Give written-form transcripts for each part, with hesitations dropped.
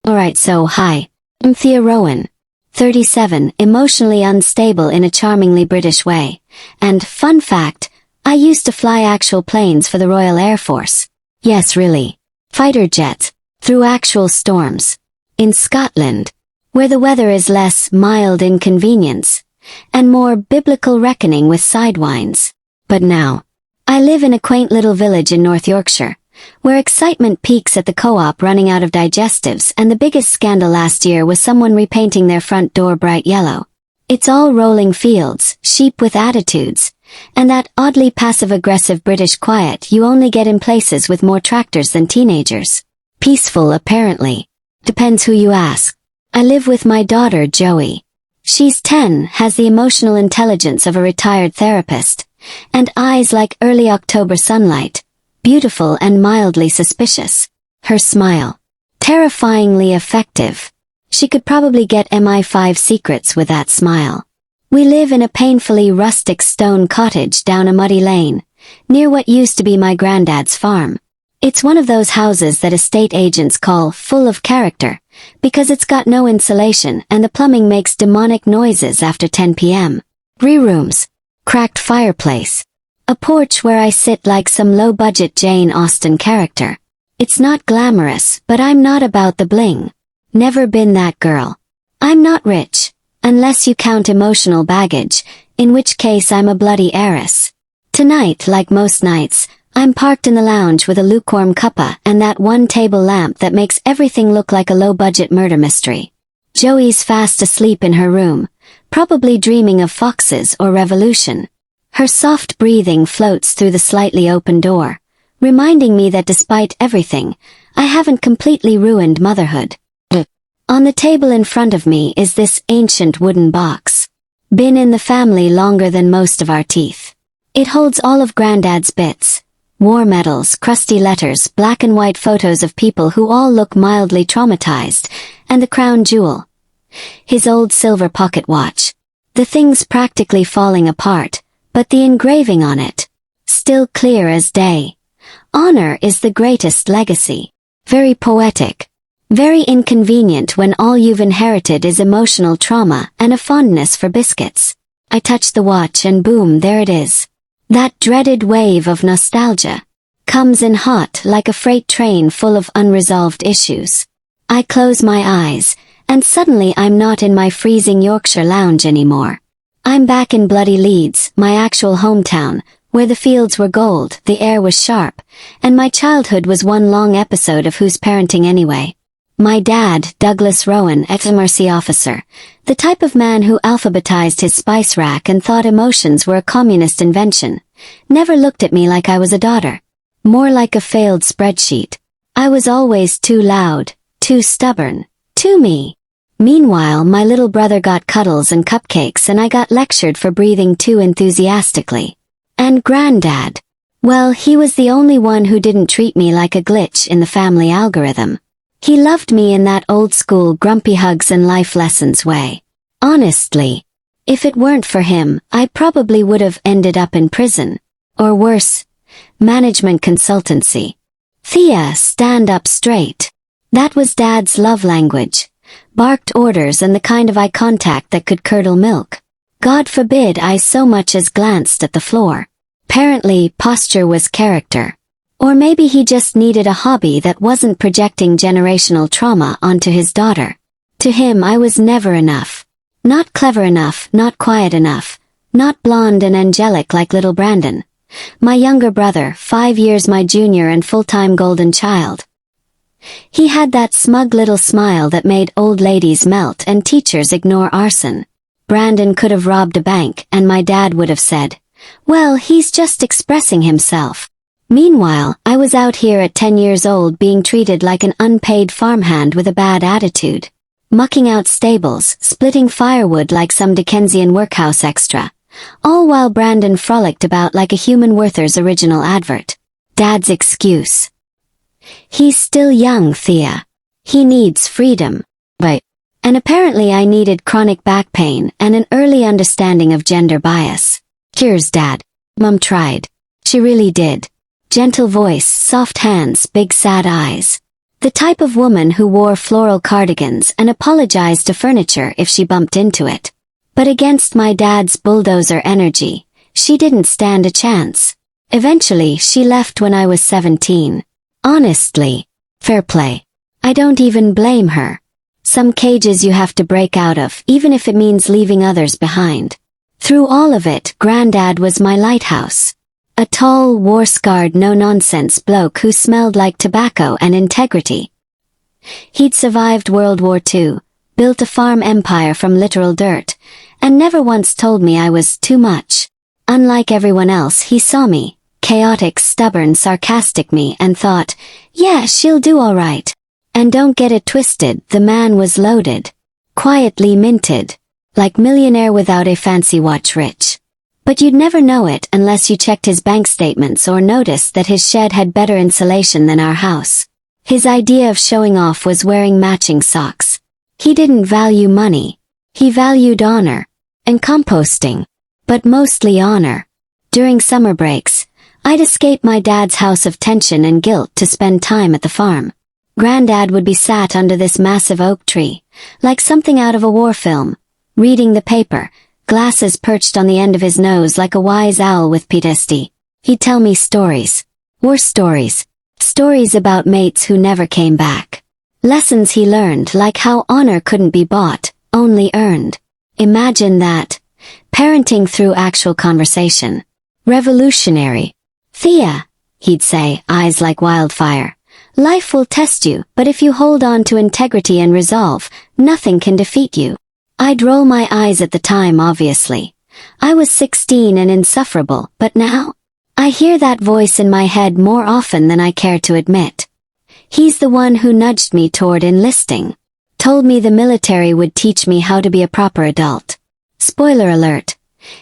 Alright, so hi. I'm Thea Rowan. 37, emotionally unstable in a charmingly British way. And, fun fact, I used to fly actual planes for the Royal Air Force. Yes, really. Fighter jets. Through actual storms. In Scotland. Where the weather is less mild inconvenience. And more biblical reckoning with sidewinds. But now, I live in a quaint little village in North Yorkshire, where excitement peaks at the co-op running out of digestives, and the biggest scandal last year was someone repainting their front door bright yellow. It's all rolling fields, sheep with attitudes, and that oddly passive-aggressive British quiet you only get in places with more tractors than teenagers. Peaceful, apparently. Depends who you ask. I live with my daughter, Joey. She's 10, has the emotional intelligence of a retired therapist, and eyes like early October sunlight. Beautiful and mildly suspicious. Her smile. Terrifyingly effective. She could probably get MI5 secrets with that smile. We live in a painfully rustic stone cottage down a muddy lane, near what used to be my granddad's farm. It's one of those houses that estate agents call full of character, because it's got no insulation and the plumbing makes demonic noises after 10 p.m. 3 rooms. Cracked fireplace. A porch where I sit like some low-budget Jane Austen character. It's not glamorous, but I'm not about the bling. Never been that girl. I'm not rich, unless you count emotional baggage, in which case I'm a bloody heiress. Tonight, like most nights, I'm parked in the lounge with a lukewarm cuppa and that one table lamp that makes everything look like a low-budget murder mystery. Joey's fast asleep in her room, probably dreaming of foxes or revolution. Her soft breathing floats through the slightly open door, reminding me that despite everything, I haven't completely ruined motherhood. On the table in front of me is this ancient wooden box. Been in the family longer than most of our teeth. It holds all of Granddad's bits. War medals, crusty letters, black and white photos of people who all look mildly traumatized, and the crown jewel. His old silver pocket watch. The thing's practically falling apart, but the engraving on it, still clear as day. Honor is the greatest legacy. Very poetic. Very inconvenient when all you've inherited is emotional trauma and a fondness for biscuits. I touch the watch and boom, there it is. That dreaded wave of nostalgia. Comes in hot like a freight train full of unresolved issues. I close my eyes, and suddenly I'm not in my freezing Yorkshire lounge anymore. I'm back in bloody Leeds, my actual hometown, where the fields were gold, the air was sharp, and my childhood was one long episode of Who's Parenting Anyway. My dad, Douglas Rowan, ex-Mercy officer, the type of man who alphabetized his spice rack and thought emotions were a communist invention, never looked at me like I was a daughter. More like a failed spreadsheet. I was always too loud, too stubborn, too me. Meanwhile, my little brother got cuddles and cupcakes and I got lectured for breathing too enthusiastically. And Granddad. Well, he was the only one who didn't treat me like a glitch in the family algorithm. He loved me in that old-school grumpy hugs and life lessons way. Honestly, if it weren't for him, I probably would have ended up in prison. Or worse, management consultancy. Thea, stand up straight. That was Dad's love language. Barked orders and the kind of eye contact that could curdle milk. God forbid I so much as glanced at the floor. Apparently, posture was character. Or maybe he just needed a hobby that wasn't projecting generational trauma onto his daughter. To him I was never enough. Not clever enough, not quiet enough, not blonde and angelic like little Brandon. My younger brother, 5 years my junior and full-time golden child. He had that smug little smile that made old ladies melt and teachers ignore arson. Brandon could have robbed a bank and my dad would have said, well, he's just expressing himself. Meanwhile, I was out here at 10 years old being treated like an unpaid farmhand with a bad attitude. Mucking out stables, splitting firewood like some Dickensian workhouse extra. All while Brandon frolicked about like a Human Werther's original advert. Dad's excuse. He's still young, Thea. He needs freedom. Right. And apparently I needed chronic back pain and an early understanding of gender bias. Here's Dad. Mum tried. She really did. Gentle voice, soft hands, big sad eyes. The type of woman who wore floral cardigans and apologized to furniture if she bumped into it. But against my dad's bulldozer energy, she didn't stand a chance. Eventually, she left when I was 17. Honestly, fair play. I don't even blame her. Some cages you have to break out of, even if it means leaving others behind. Through all of it, Granddad was my lighthouse. A tall, war-scarred, no-nonsense bloke who smelled like tobacco and integrity. He'd survived World War II, built a farm empire from literal dirt, and never once told me I was too much. Unlike everyone else, he saw me, chaotic, stubborn, sarcastic me, and thought, yeah, she'll do all right. And don't get it twisted, the man was loaded. Quietly minted. Like millionaire without a fancy watch rich. But you'd never know it unless you checked his bank statements or noticed that his shed had better insulation than our house. His idea of showing off was wearing matching socks. He didn't value money. He valued honor. And composting. But mostly honor. During summer breaks, I'd escape my dad's house of tension and guilt to spend time at the farm. Granddad would be sat under this massive oak tree, like something out of a war film, reading the paper, glasses perched on the end of his nose like a wise owl with PTSD. He'd tell me stories. War stories. Stories about mates who never came back. Lessons he learned, like how honor couldn't be bought, only earned. Imagine that. Parenting through actual conversation. Revolutionary. Thea, he'd say, eyes like wildfire. Life will test you, but if you hold on to integrity and resolve, nothing can defeat you. I'd roll my eyes at the time, obviously. I was 16 and insufferable, but now? I hear that voice in my head more often than I care to admit. He's the one who nudged me toward enlisting. Told me the military would teach me how to be a proper adult. Spoiler alert.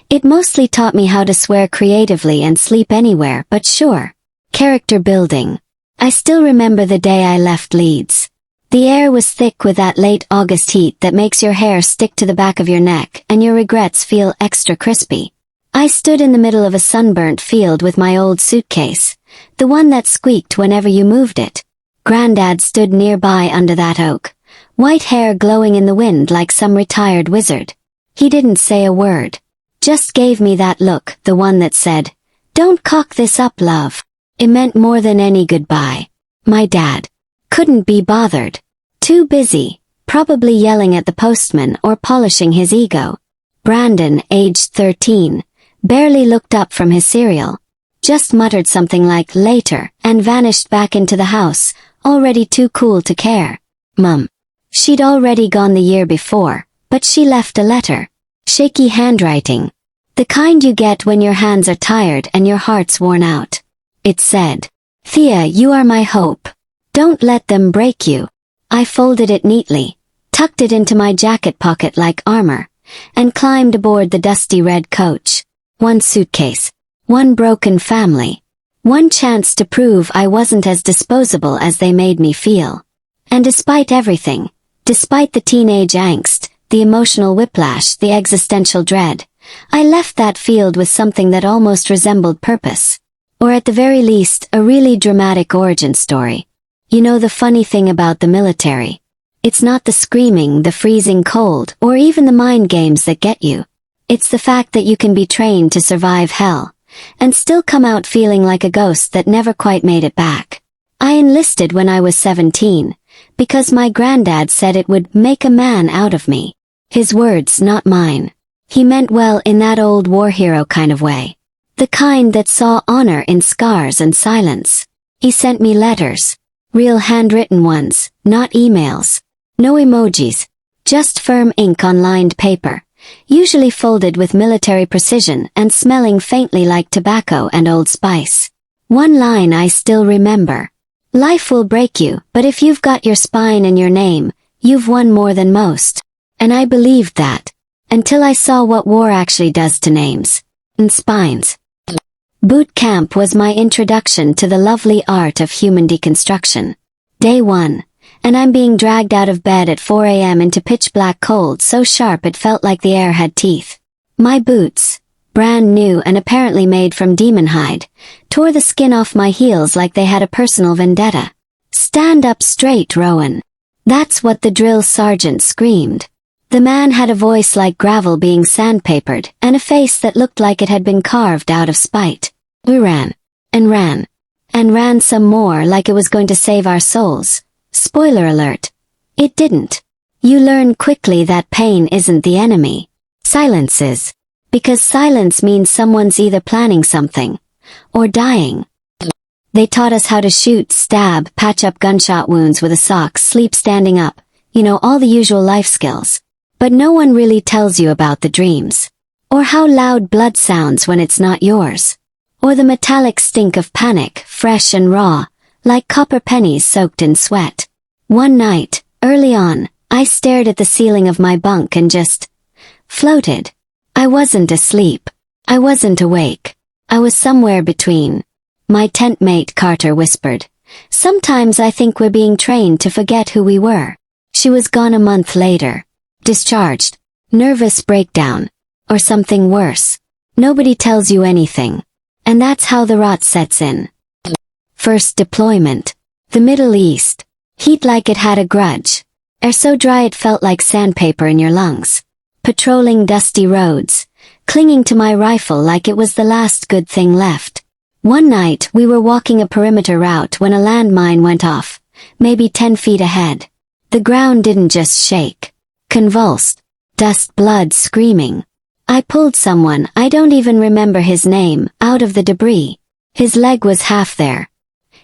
It mostly taught me how to swear creatively and sleep anywhere, but sure. Character building. I still remember the day I left Leeds. The air was thick with that late August heat that makes your hair stick to the back of your neck and your regrets feel extra crispy. I stood in the middle of a sunburnt field with my old suitcase, the one that squeaked whenever you moved it. Granddad stood nearby under that oak, white hair glowing in the wind like some retired wizard. He didn't say a word. Just gave me that look, the one that said, "Don't cock this up, love." It meant more than any goodbye. My dad couldn't be bothered. Too busy, probably yelling at the postman or polishing his ego. Brandon, aged 13, barely looked up from his cereal. Just muttered something like later and vanished back into the house, already too cool to care. Mum. She'd already gone the year before, but she left a letter. Shaky handwriting. The kind you get when your hands are tired and your heart's worn out. It said, "Thea, you are my hope. Don't let them break you." I folded it neatly, tucked it into my jacket pocket like armor, and climbed aboard the dusty red coach. One suitcase. One broken family. One chance to prove I wasn't as disposable as they made me feel. And despite everything, despite the teenage angst, the emotional whiplash, the existential dread, I left that field with something that almost resembled purpose. Or at the very least, a really dramatic origin story. You know the funny thing about the military? It's not the screaming, the freezing cold, or even the mind games that get you. It's the fact that you can be trained to survive hell, and still come out feeling like a ghost that never quite made it back. I enlisted when I was 17, because my granddad said it would make a man out of me. His words, not mine. He meant well in that old war hero kind of way. The kind that saw honor in scars and silence. He sent me letters. Real handwritten ones, not emails. No emojis. Just firm ink on lined paper. Usually folded with military precision and smelling faintly like tobacco and Old Spice. One line I still remember. Life will break you, but if you've got your spine and your name, you've won more than most. And I believed that. Until I saw what war actually does to names. And spines. Boot camp was my introduction to the lovely art of human deconstruction. Day 1. And I'm being dragged out of bed at 4 a.m. into pitch black cold so sharp it felt like the air had teeth. My boots, brand new and apparently made from demon hide, tore the skin off my heels like they had a personal vendetta. "Stand up straight, Rowan." That's what the drill sergeant screamed. The man had a voice like gravel being sandpapered, and a face that looked like it had been carved out of spite. We ran. And ran. And ran some more like it was going to save our souls. Spoiler alert. It didn't. You learn quickly that pain isn't the enemy. Silence is. Because silence means someone's either planning something or dying. They taught us how to shoot, stab, patch up gunshot wounds with a sock, sleep standing up, all the usual life skills. But no one really tells you about the dreams. Or how loud blood sounds when it's not yours. Or the metallic stink of panic, fresh and raw, like copper pennies soaked in sweat. One night, early on, I stared at the ceiling of my bunk and just floated. I wasn't asleep. I wasn't awake. I was somewhere between. My tent mate Carter whispered, "Sometimes I think we're being trained to forget who we were." She was gone a month later. Discharged. Nervous breakdown. Or something worse. Nobody tells you anything. And that's how the rot sets in. First deployment. The Middle East. Heat like it had a grudge. Air so dry it felt like sandpaper in your lungs. Patrolling dusty roads. Clinging to my rifle like it was the last good thing left. One night we were walking a perimeter route when a landmine went off. Maybe 10 feet ahead. The ground didn't just shake. Convulsed. Dust, blood, screaming. I pulled someone, I don't even remember his name, out of the debris. His leg was half there.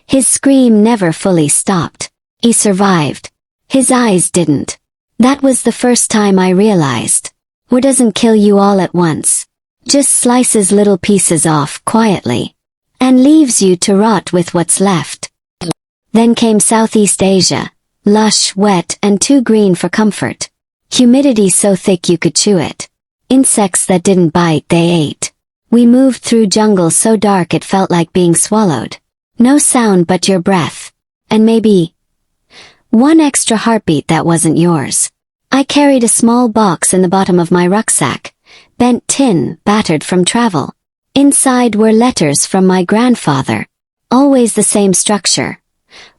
His scream never fully stopped. He survived. His eyes didn't. That was the first time I realized. War doesn't kill you all at once. Just slices little pieces off quietly. And leaves you to rot with what's left. Then came Southeast Asia. Lush, wet, and too green for comfort. Humidity so thick you could chew it. Insects that didn't bite, they ate. We moved through jungle so dark it felt like being swallowed. No sound but your breath. And maybe one extra heartbeat that wasn't yours. I carried a small box in the bottom of my rucksack. Bent tin, battered from travel. Inside were letters from my grandfather. Always the same structure.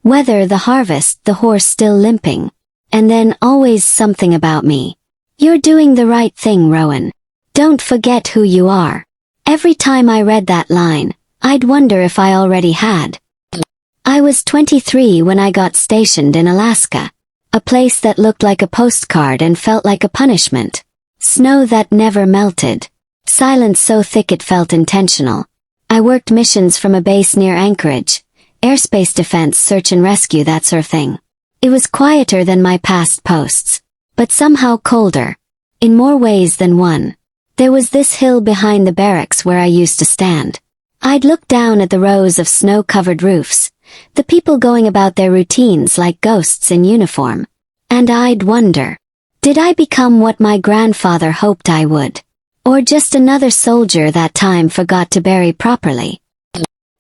Weather, the harvest, the horse still limping. And then always something about me. "You're doing the right thing, Rowan. Don't forget who you are." Every time I read that line, I'd wonder if I already had. I was 23 when I got stationed in Alaska. A place that looked like a postcard and felt like a punishment. Snow that never melted. Silence so thick it felt intentional. I worked missions from a base near Anchorage. Airspace defense, search and rescue, that sort of thing. It was quieter than my past posts. But somehow colder. In more ways than one. There was this hill behind the barracks where I used to stand. I'd look down at the rows of snow-covered roofs. The people going about their routines like ghosts in uniform. And I'd wonder. Did I become what my grandfather hoped I would? Or just another soldier that time forgot to bury properly?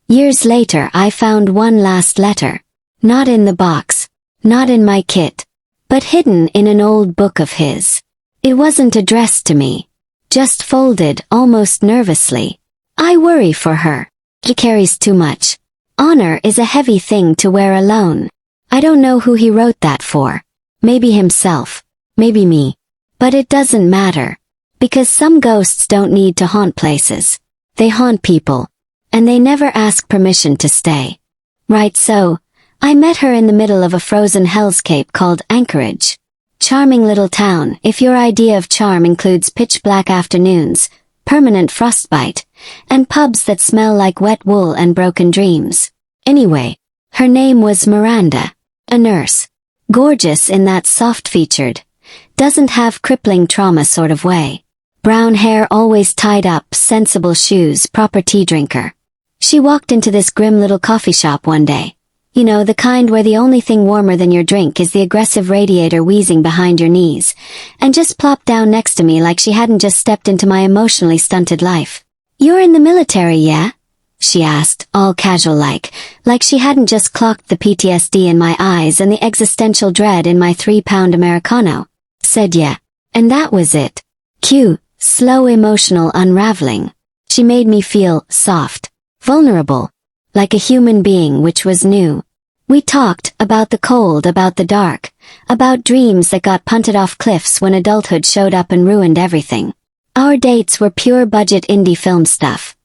Years later I found one last letter. Not in the box. Not in my kit. But hidden in an old book of his. It wasn't addressed to me. Just folded, almost nervously. "I worry for her. She carries too much. Honor is a heavy thing to wear alone." I don't know who he wrote that for. Maybe himself. Maybe me. But it doesn't matter. Because some ghosts don't need to haunt places. They haunt people. And they never ask permission to stay. Right, so I met her in the middle of a frozen hellscape called Anchorage. Charming little town, if your idea of charm includes pitch-black afternoons, permanent frostbite, and pubs that smell like wet wool and broken dreams. Anyway, her name was Miranda. A nurse. Gorgeous in that soft-featured, doesn't have crippling trauma sort of way. Brown hair always tied up, sensible shoes, proper tea drinker. She walked into this grim little coffee shop one day. You know, the kind where the only thing warmer than your drink is the aggressive radiator wheezing behind your knees, and just plopped down next to me like she hadn't just stepped into my emotionally stunted life. "You're in the military, yeah?" she asked, all casual-like she hadn't just clocked the PTSD in my eyes and the existential dread in my 3-pound Americano. Said yeah. And that was it. Cue, slow emotional unraveling. She made me feel soft, vulnerable. Like a human being, which was new. We talked about the cold, about the dark, about dreams that got punted off cliffs when adulthood showed up and ruined everything. Our dates were pure budget indie film stuff.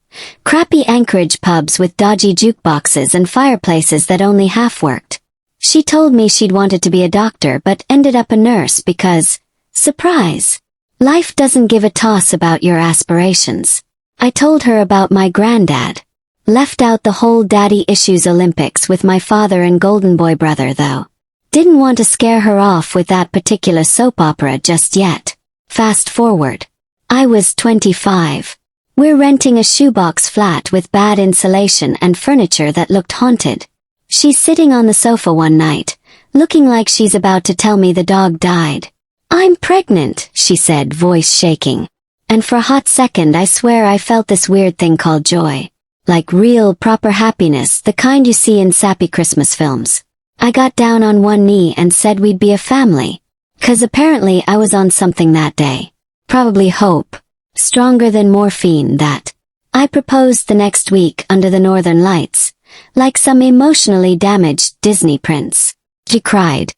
Crappy Anchorage pubs with dodgy jukeboxes and fireplaces that only half worked. She told me she'd wanted to be a doctor but ended up a nurse because, surprise, life doesn't give a toss about your aspirations. I told her about my granddad. Left out the whole daddy issues Olympics with my father and golden boy brother though. Didn't want to scare her off with that particular soap opera just yet. Fast forward. I was 25. We're renting a shoebox flat with bad insulation and furniture that looked haunted. She's sitting on the sofa one night, looking like she's about to tell me the dog died. "I'm pregnant," she said, voice shaking. And for a hot second I swear I felt this weird thing called joy. Like real, proper happiness, the kind you see in sappy Christmas films. I got down on one knee and said we'd be a family. 'Cause apparently I was on something that day. Probably hope. Stronger than morphine that. I proposed the next week under the northern lights. Like some emotionally damaged Disney prince. She cried.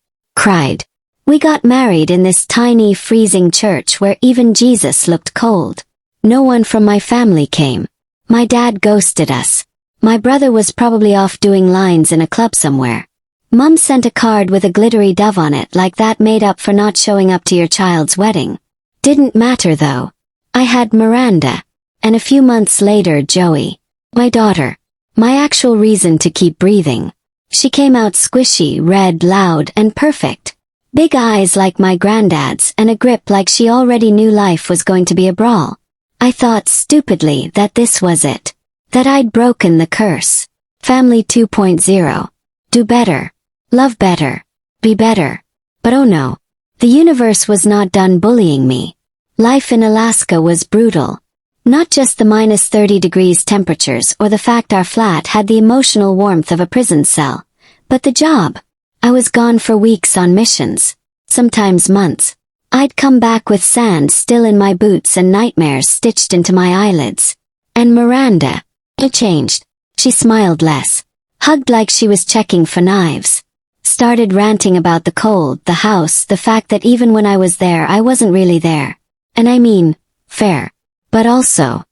We got married in this tiny freezing church where even Jesus looked cold. No one from my family came. My dad ghosted us. My brother was probably off doing lines in a club somewhere. Mum sent a card with a glittery dove on it like that made up for not showing up to your child's wedding. Didn't matter though. I had Miranda. And a few months later Joey. My daughter. My actual reason to keep breathing. She came out squishy, red, loud, and perfect. Big eyes like my granddad's and a grip like she already knew life was going to be a brawl. I thought stupidly that this was it. That I'd broken the curse. Family 2.0. Do better. Love better. Be better. But oh no. The universe was not done bullying me. Life in Alaska was brutal. Not just the -30 degrees temperatures or the fact our flat had the emotional warmth of a prison cell. But the job. I was gone for weeks on missions. Sometimes months. I'd come back with sand still in my boots and nightmares stitched into my eyelids. And Miranda. It changed. She smiled less. Hugged like she was checking for knives. Started ranting about the cold, the house, the fact that even when I was there I wasn't really there. And I mean, fair. But also.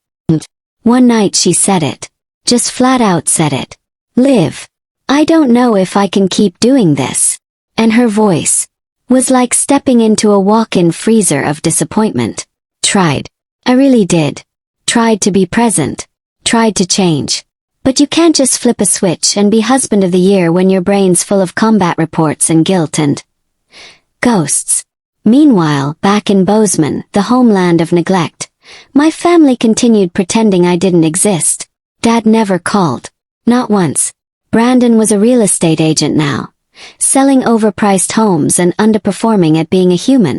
One night she said it. Just flat out said it. "Liv. I don't know if I can keep doing this." And her voice was like stepping into a walk-in freezer of disappointment. Tried. I really did. Tried to be present. Tried to change. But you can't just flip a switch and be husband of the year when your brain's full of combat reports and guilt and ghosts. Meanwhile, back in Bozeman, the homeland of neglect, my family continued pretending I didn't exist. Dad never called. Not once. Brandon was a real estate agent now. Selling overpriced homes and underperforming at being a human.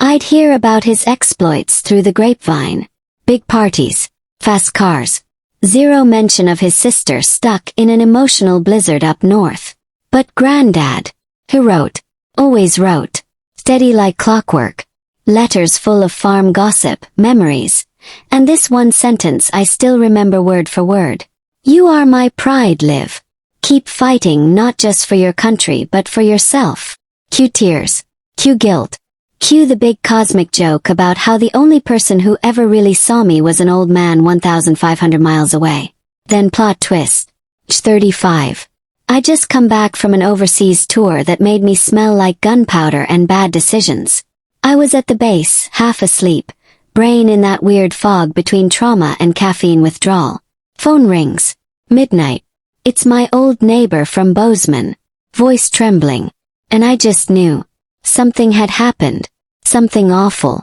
I'd hear about his exploits through the grapevine. Big parties. Fast cars. Zero mention of his sister stuck in an emotional blizzard up north. But Granddad, who wrote, always wrote, steady like clockwork. Letters full of farm gossip, memories. And this one sentence I still remember word for word. "You are my pride, Liv. Keep fighting not just for your country but for yourself." Cue tears. Cue guilt. Cue the big cosmic joke about how the only person who ever really saw me was an old man 1,500 miles away. Then plot twist. 35. I just come back from an overseas tour that made me smell like gunpowder and bad decisions. I was at the base, half asleep, brain in that weird fog between trauma and caffeine withdrawal. Phone rings. Midnight. It's my old neighbor from Bozeman. Voice trembling. And I just knew. Something had happened. Something awful.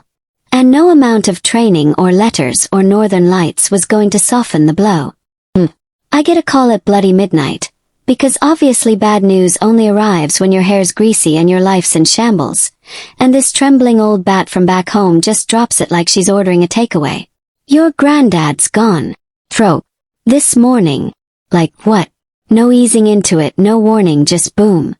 And no amount of training or letters or northern lights was going to soften the blow. I get a call at bloody midnight. Because obviously bad news only arrives when your hair's greasy and your life's in shambles. And this trembling old bat from back home just drops it like she's ordering a takeaway. "Your granddad's gone. Throat. This morning." Like what? No easing into it, no warning, just boom.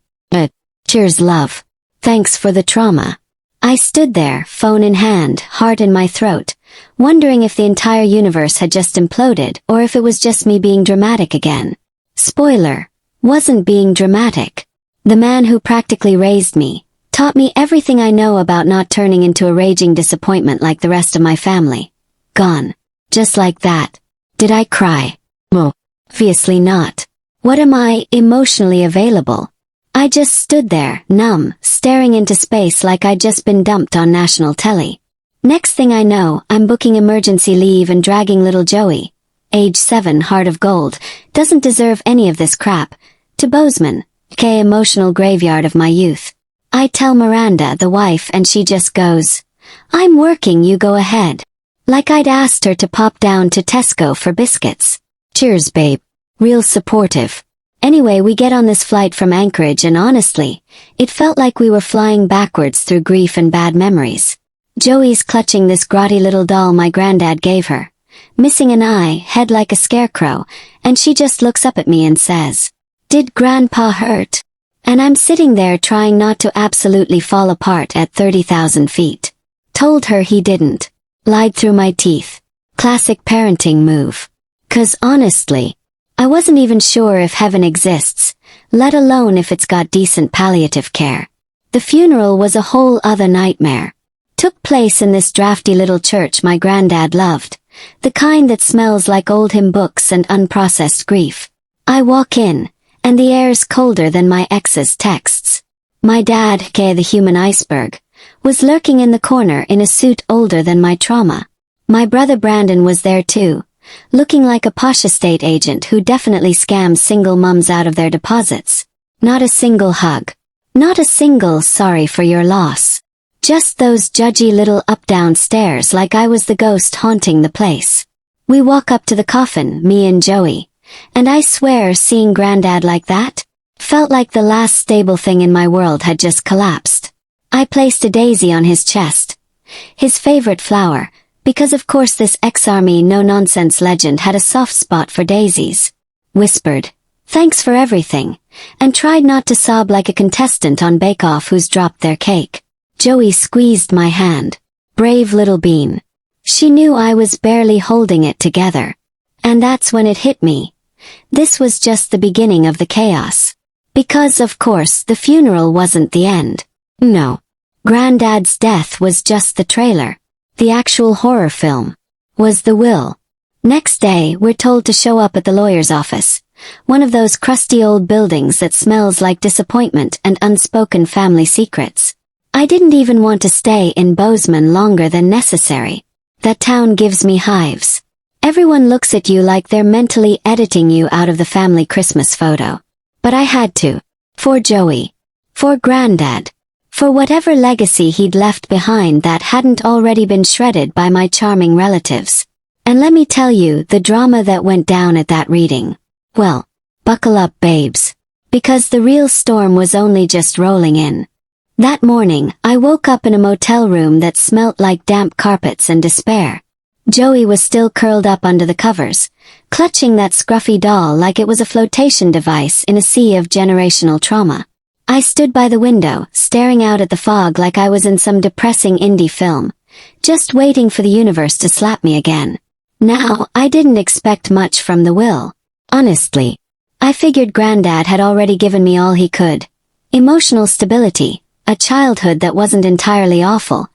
Cheers, love. Thanks for the trauma. I stood there, phone in hand, heart in my throat, wondering if the entire universe had just imploded or if it was just me being dramatic again. Spoiler. wasn't being dramatic. The man who practically raised me taught me everything I know about not turning into a raging disappointment like the rest of my family. Gone. Just like that. Did I cry? Well, obviously not. What am I, emotionally available? I just stood there, numb, staring into space like I'd just been dumped on national telly. Next thing I know, I'm booking emergency leave and dragging little Joey, age 7, heart of gold, doesn't deserve any of this crap, to Bozeman, emotional graveyard of my youth. I tell Miranda, the wife, and she just goes, "I'm working, you go ahead." Like I'd asked her to pop down to Tesco for biscuits. Cheers, babe. Real supportive. Anyway, we get on this flight from Anchorage and honestly, it felt like we were flying backwards through grief and bad memories. Joey's clutching this grotty little doll my granddad gave her, missing an eye, head like a scarecrow, and she just looks up at me and says, "Did Grandpa hurt?" And I'm sitting there trying not to absolutely fall apart at 30,000 feet. Told her he didn't. Lied through my teeth. Classic parenting move. 'Cause honestly, I wasn't even sure if heaven exists, let alone if it's got decent palliative care. The funeral was a whole other nightmare. Took place in this drafty little church my granddad loved, the kind that smells like old hymn books and unprocessed grief. I walk in, and the air's colder than my ex's texts. My dad, the human iceberg, was lurking in the corner in a suit older than my trauma. My brother Brandon was there too, looking like a posh estate agent who definitely scams single mums out of their deposits. Not a single hug. Not a single sorry for your loss. Just those judgy little up-down stares like I was the ghost haunting the place. We walk up to the coffin, me and Joey, and I swear seeing Granddad like that felt like the last stable thing in my world had just collapsed. I placed a daisy on his chest, his favorite flower, because of course this ex-army no-nonsense legend had a soft spot for daisies. Whispered, "Thanks for everything," and tried not to sob like a contestant on Bake Off who's dropped their cake. Joey squeezed my hand. Brave little bean. She knew I was barely holding it together. And that's when it hit me. This was just the beginning of the chaos. Because, of course, the funeral wasn't the end. No. Granddad's death was just the trailer. The actual horror film was the will. Next day, we're told to show up at the lawyer's office, one of those crusty old buildings that smells like disappointment and unspoken family secrets. I didn't even want to stay in Bozeman longer than necessary. That town gives me hives. Everyone looks at you like they're mentally editing you out of the family Christmas photo. But I had to. For Joey. For Granddad. For whatever legacy he'd left behind that hadn't already been shredded by my charming relatives. And let me tell you the drama that went down at that reading. Well, buckle up, babes. Because the real storm was only just rolling in. That morning, I woke up in a motel room that smelt like damp carpets and despair. Joey was still curled up under the covers, clutching that scruffy doll like it was a flotation device in a sea of generational trauma. I stood by the window, staring out at the fog like I was in some depressing indie film, just waiting for the universe to slap me again. Now, I didn't expect much from the will. Honestly. I figured Granddad had already given me all he could. Emotional stability, a childhood that wasn't entirely awful,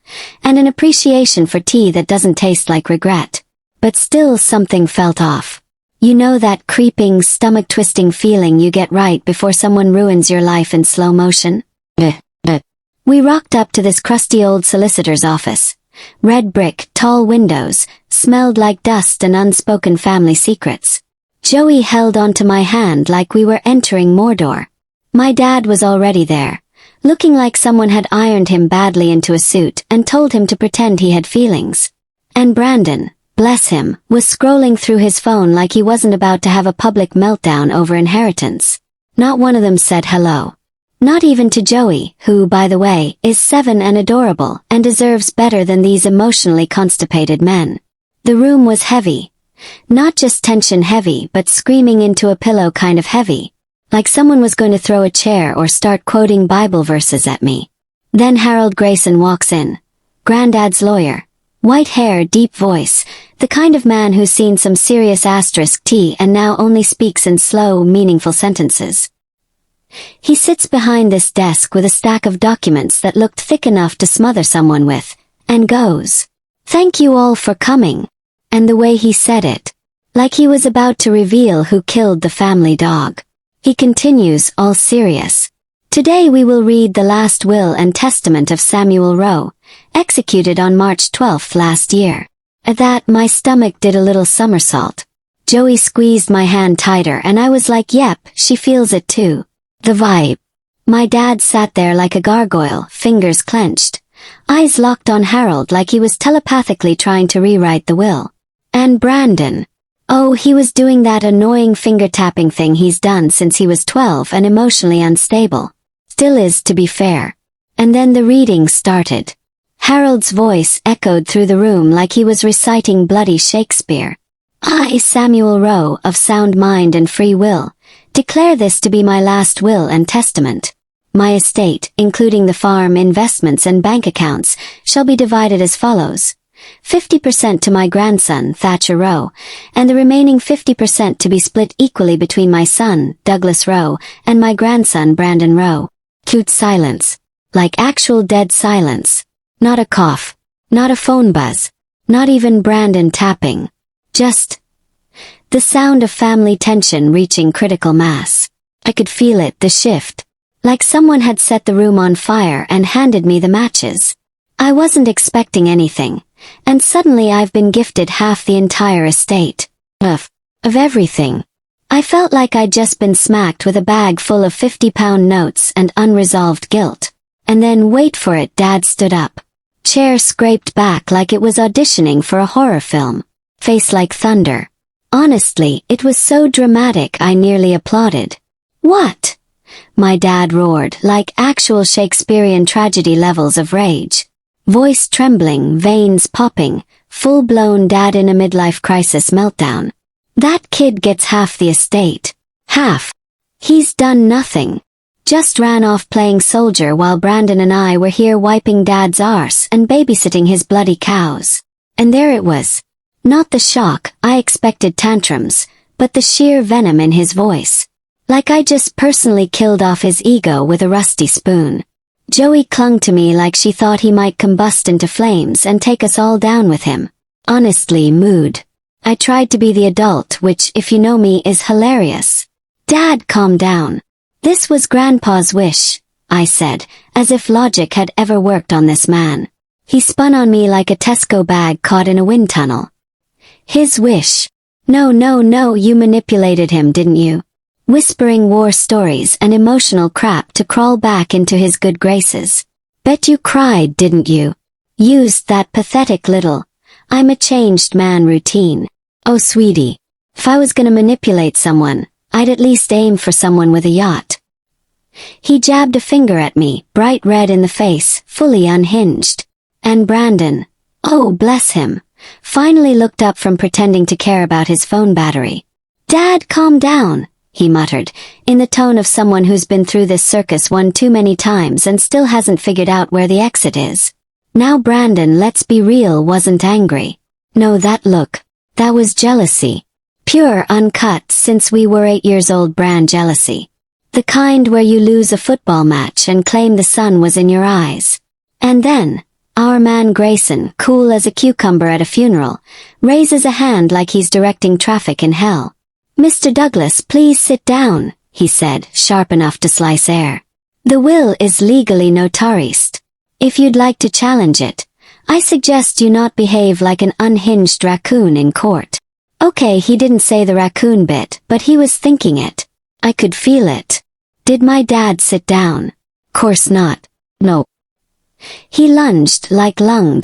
and an appreciation for tea that doesn't taste like regret. But still something felt off. You know that creeping, stomach-twisting feeling you get right before someone ruins your life in slow motion? We rocked up to this crusty old solicitor's office. Red brick, tall windows, smelled like dust and unspoken family secrets. Joey held onto my hand like we were entering Mordor. My dad was already there, looking like someone had ironed him badly into a suit and told him to pretend he had feelings. And Brandon, bless him, was scrolling through his phone like he wasn't about to have a public meltdown over inheritance. Not one of them said hello. Not even to Joey, who, by the way, is 7 and adorable and deserves better than these emotionally constipated men. The room was heavy. Not just tension heavy, but screaming into a pillow kind of heavy. Like someone was going to throw a chair or start quoting Bible verses at me. Then Harold Grayson walks in. Granddad's lawyer. White hair, deep voice, the kind of man who's seen some serious *T and now only speaks in slow, meaningful sentences. He sits behind this desk with a stack of documents that looked thick enough to smother someone with, and goes, "Thank you all for coming." And the way he said it, like he was about to reveal who killed the family dog. He continues, all serious. "Today we will read the last will and testament of Samuel Rowe, executed on March 12th last year." At that, my stomach did a little somersault. Joey squeezed my hand tighter and I was like, yep, she feels it too. The vibe. My dad sat there like a gargoyle, fingers clenched, eyes locked on Harold like he was telepathically trying to rewrite the will. And Brandon. Oh, he was doing that annoying finger-tapping thing he's done since he was 12 and emotionally unstable. Still is, to be fair. And then the reading started. Harold's voice echoed through the room like he was reciting bloody Shakespeare. "I, Samuel Rowe, of sound mind and free will, declare this to be my last will and testament. My estate, including the farm, investments and bank accounts, shall be divided as follows. 50% to my grandson, Thatcher Rowe, and the remaining 50% to be split equally between my son, Douglas Rowe, and my grandson, Brandon Rowe." Cute silence. Like actual dead silence. Not a cough. Not a phone buzz. Not even Brandon tapping. Just the sound of family tension reaching critical mass. I could feel it, the shift. Like someone had set the room on fire and handed me the matches. I wasn't expecting anything, and suddenly I've been gifted half the entire estate. Of everything. I felt like I'd just been smacked with a bag full of 50-pound notes and unresolved guilt. And then, wait for it, Dad stood up. Chair scraped back like it was auditioning for a horror film. Face like thunder. Honestly, it was so dramatic I nearly applauded. "What?" my dad roared, like actual Shakespearean tragedy levels of rage. Voice trembling, veins popping, full-blown dad in a midlife crisis meltdown. "That kid gets half the estate. Half. He's done nothing. Just ran off playing soldier while Brandon and I were here wiping Dad's arse and babysitting his bloody cows." And there it was. Not the shock, I expected tantrums, but the sheer venom in his voice. Like I just personally killed off his ego with a rusty spoon. Joey clung to me like she thought he might combust into flames and take us all down with him. Honestly, mood. I tried to be the adult, which, if you know me, is hilarious. "Dad, calm down. This was Grandpa's wish," I said, as if logic had ever worked on this man. He spun on me like a Tesco bag caught in a wind tunnel. "His wish. No, you manipulated him, didn't you?" Whispering war stories and emotional crap to crawl back into his good graces. "Bet you cried, didn't you? Used that pathetic little, 'I'm a changed man' routine. Oh sweetie, if I was gonna manipulate someone, I'd at least aim for someone with a yacht." He jabbed a finger at me, bright red in the face, fully unhinged. And Brandon, oh bless him, finally looked up from pretending to care about his phone battery. "Dad, calm down," he muttered, in the tone of someone who's been through this circus one too many times and still hasn't figured out where the exit is. Now Brandon, let's be real, wasn't angry. No, that look. That was jealousy. Pure, uncut, since we were 8 years old brand jealousy. The kind where you lose a football match and claim the sun was in your eyes. And then, our man Grayson, cool as a cucumber at a funeral, raises a hand like he's directing traffic in hell. "Mr. Douglas, please sit down," he said, sharp enough to slice air. "The will is legally notarized. If you'd like to challenge it, I suggest you not behave like an unhinged raccoon in court." Okay, he didn't say the raccoon bit, but he was thinking it. I could feel it. Did my dad sit down? Course not. No. He lunged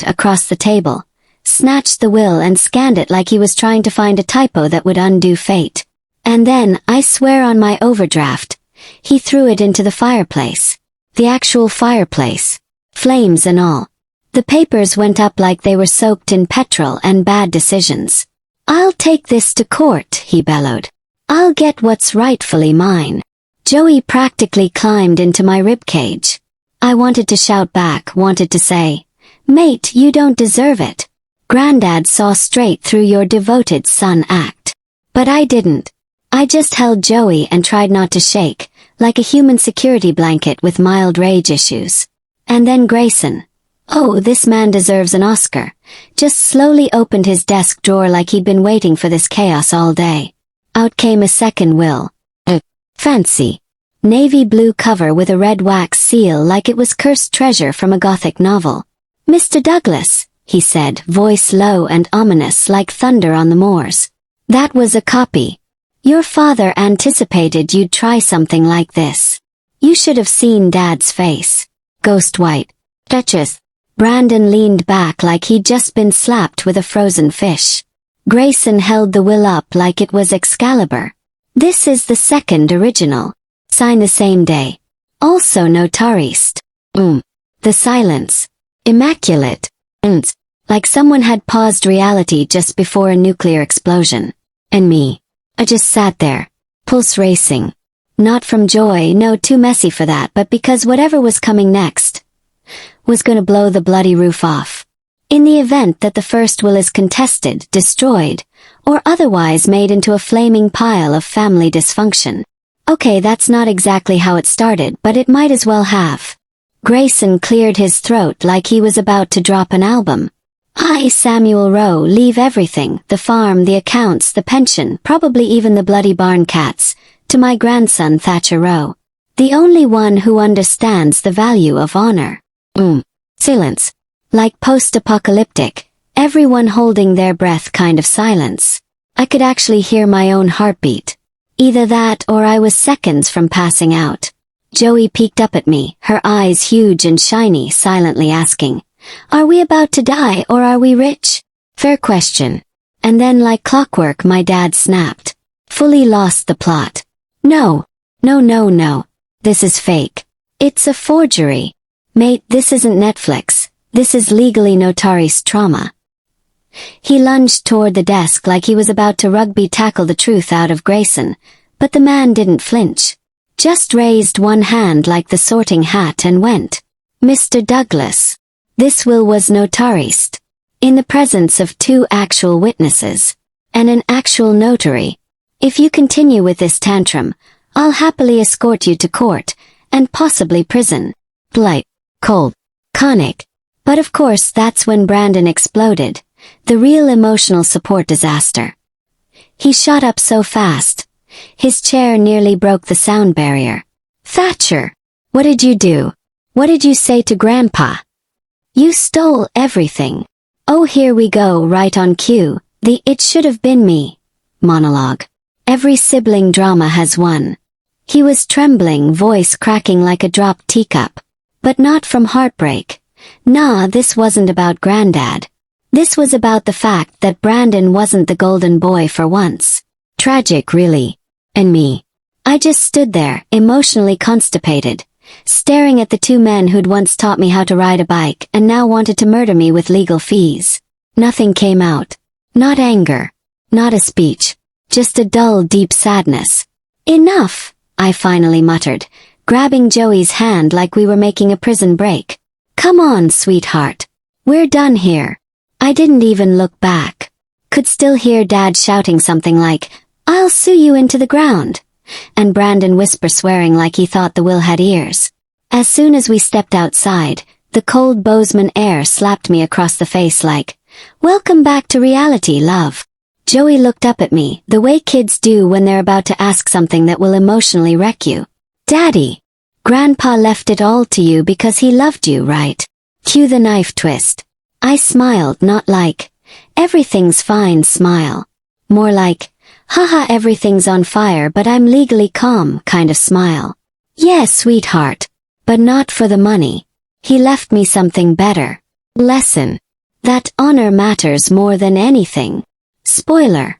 across the table, snatched the will and scanned it like he was trying to find a typo that would undo fate. And then, I swear on my overdraft, he threw it into the fireplace. The actual fireplace. Flames and all. The papers went up like they were soaked in petrol and bad decisions. "I'll take this to court," he bellowed. "I'll get what's rightfully mine." Joey practically climbed into my ribcage. I wanted to shout back, wanted to say, "Mate, you don't deserve it. Granddad saw straight through your devoted son act." But I didn't. I just held Joey and tried not to shake, like a human security blanket with mild rage issues. And then Grayson. Oh, this man deserves an Oscar. Just slowly opened his desk drawer like he'd been waiting for this chaos all day. Out came a second will. A fancy navy blue cover with a red wax seal like it was cursed treasure from a Gothic novel. "Mr. Douglas," he said, voice low and ominous like thunder on the moors. "That was a copy. Your father anticipated you'd try something like this. You should have seen Dad's face. Ghost white. Duchess." Brandon leaned back like he'd just been slapped with a frozen fish. Grayson held the will up like it was Excalibur. "This is the second original. Sign the same day. Also notarist." The silence. Immaculate. Like someone had paused reality just before a nuclear explosion. And me. I just sat there. Pulse racing. Not from joy, no, too messy for that, but because whatever was coming next was gonna blow the bloody roof off. In the event that the first will is contested, destroyed, or otherwise made into a flaming pile of family dysfunction. Okay, that's not exactly how it started, but it might as well have. Grayson cleared his throat like he was about to drop an album. "I, Samuel Rowe, leave everything, the farm, the accounts, the pension, probably even the bloody barn cats, to my grandson Thatcher Rowe. The only one who understands the value of honor." Silence. Like post-apocalyptic, everyone holding their breath kind of silence. I could actually hear my own heartbeat. Either that or I was seconds from passing out. Joey peeked up at me, her eyes huge and shiny, silently asking, "Are we about to die or are we rich?" Fair question. And then like clockwork my dad snapped. Fully lost the plot. No. No. This is fake. It's a forgery. Mate, this isn't Netflix. This is legally notarized trauma. He lunged toward the desk like he was about to rugby tackle the truth out of Grayson, but the man didn't flinch. Just raised one hand like the sorting hat and went, "Mr. Douglas, this will was notarized. In the presence of 2 actual witnesses. And an actual notary. If you continue with this tantrum, I'll happily escort you to court, and possibly prison." Polite. Cold. Conic. But of course that's when Brandon exploded. The real emotional support disaster. He shot up so fast. His chair nearly broke the sound barrier. "Thatcher, what did you do? What did you say to Grandpa? You stole everything. Oh, here we go right on cue, the 'it should have been me' monologue. Every sibling drama has one." He was trembling, voice cracking like a dropped teacup. But not from heartbreak. Nah, this wasn't about Granddad. This was about the fact that Brandon wasn't the golden boy for once. Tragic, really. And me. I just stood there, emotionally constipated, staring at the 2 men who'd once taught me how to ride a bike and now wanted to murder me with legal fees. Nothing came out. Not anger. Not a speech. Just a dull, deep sadness. "Enough," I finally muttered, grabbing Joey's hand like we were making a prison break. "Come on, sweetheart. We're done here." I didn't even look back. Could still hear Dad shouting something like, "I'll sue you into the ground," and Brandon whisper swearing like he thought the will had ears. As soon as we stepped outside, the cold Bozeman air slapped me across the face like, "Welcome back to reality, love." Joey looked up at me, the way kids do when they're about to ask something that will emotionally wreck you. "Daddy, Grandpa left it all to you because he loved you, right?" Cue the knife twist. I smiled, not like, "Everything's fine" smile. More like, "Haha, everything's on fire but I'm legally calm" kind of smile. "Yeah, sweetheart. But not for the money. He left me something better. Lesson. That honor matters more than anything. Spoiler.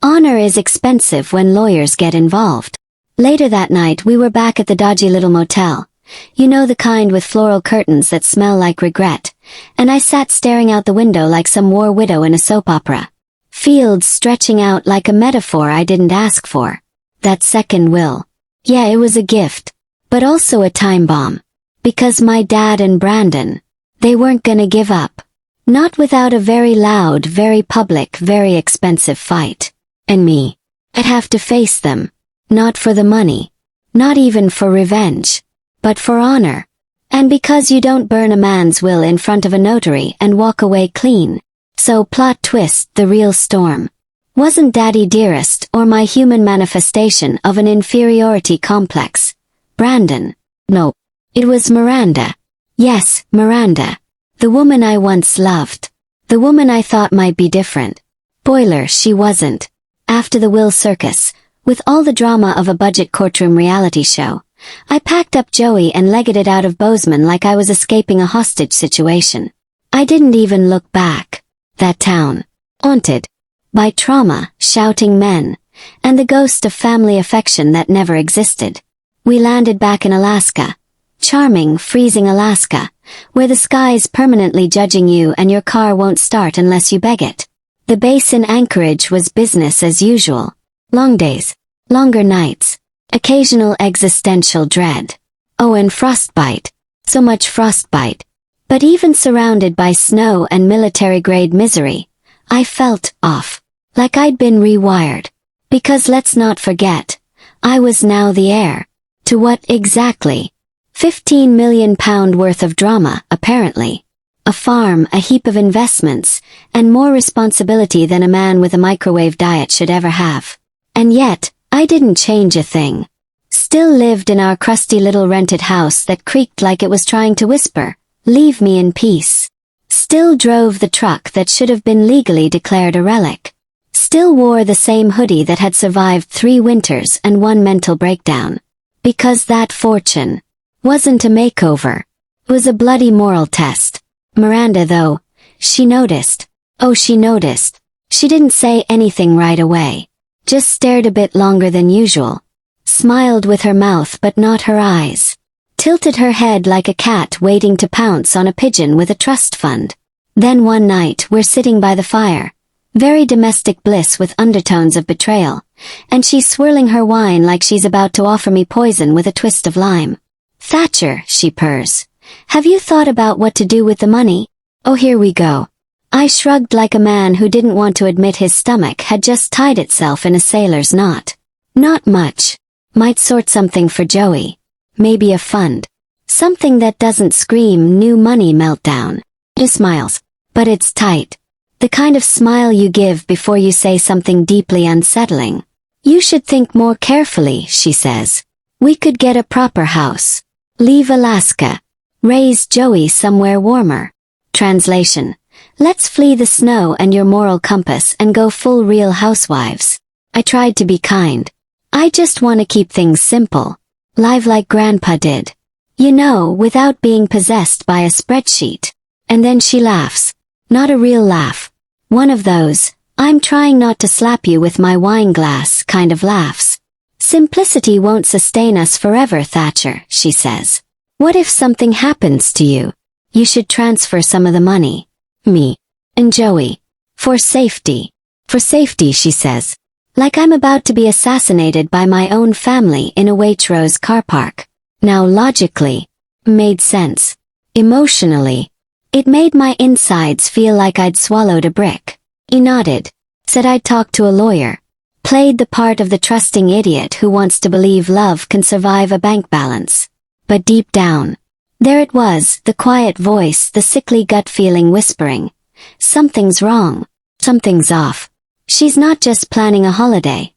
Honor is expensive when lawyers get involved." Later that night we were back at the dodgy little motel. You know, the kind with floral curtains that smell like regret. And I sat staring out the window like some war widow in a soap opera. Fields stretching out like a metaphor I didn't ask for. That second will. Yeah, it was a gift. But also a time bomb. Because my dad and Brandon, they weren't gonna give up. Not without a very loud, very public, very expensive fight. And me. I'd have to face them. Not for the money. Not even for revenge, but for honor. And because you don't burn a man's will in front of a notary and walk away clean. So plot twist, the real storm wasn't Daddy Dearest or my human manifestation of an inferiority complex. Brandon. No. It was Miranda. Yes, Miranda. The woman I once loved. The woman I thought might be different. Spoiler, she wasn't. After the Will Circus, with all the drama of a budget courtroom reality show, I packed up Joey and legged it out of Bozeman like I was escaping a hostage situation. I didn't even look back. That town. Haunted. By trauma, shouting men, and the ghost of family affection that never existed. We landed back in Alaska. Charming, freezing Alaska, where the sky's permanently judging you and your car won't start unless you beg it. The base in Anchorage was business as usual. Long days, longer nights, occasional existential dread. Oh, and frostbite. So much frostbite. But even surrounded by snow and military-grade misery, I felt off. Like I'd been rewired. Because let's not forget, I was now the heir. To what exactly? £15 million worth of drama, apparently. A farm, a heap of investments, and more responsibility than a man with a microwave diet should ever have. And yet, I didn't change a thing. Still lived in our crusty little rented house that creaked like it was trying to whisper, "Leave me in peace." Still drove the truck that should have been legally declared a relic. Still wore the same hoodie that had survived 3 winters and 1 mental breakdown. Because that fortune wasn't a makeover. It was a bloody moral test. Miranda, though, she noticed. Oh, she noticed. She didn't say anything right away. Just stared a bit longer than usual. Smiled with her mouth but not her eyes. Tilted her head like a cat waiting to pounce on a pigeon with a trust fund. Then one night we're sitting by the fire. Very domestic bliss with undertones of betrayal. And she's swirling her wine like she's about to offer me poison with a twist of lime. "Thatcher," she purrs. "Have you thought about what to do with the money?" Oh, here we go. I shrugged like a man who didn't want to admit his stomach had just tied itself in a sailor's knot. Not much. Might sort something for Joey. Maybe a fund. Something that doesn't scream new money meltdown. She smiles. But it's tight. The kind of smile you give before you say something deeply unsettling. "You should think more carefully," she says. "We could get a proper house. Leave Alaska. Raise Joey somewhere warmer." Translation. Let's flee the snow and your moral compass and go full Real Housewives. I tried to be kind. I just want to keep things simple. Live like Grandpa did. You know, without being possessed by a spreadsheet. And then she laughs. Not a real laugh. One of those, "I'm trying not to slap you with my wine glass" kind of laughs. "Simplicity won't sustain us forever, Thatcher," she says. "What if something happens to you? You should transfer some of the money. Me. And Joey. For safety." "For safety," she says. Like I'm about to be assassinated by my own family in a Waitrose car park. Now logically. Made sense. Emotionally. It made my insides feel like I'd swallowed a brick. He nodded. Said I'd talk to a lawyer. Played the part of the trusting idiot who wants to believe love can survive a bank balance. But deep down, there it was, the quiet voice, the sickly gut feeling whispering. Something's wrong. Something's off. She's not just planning a holiday.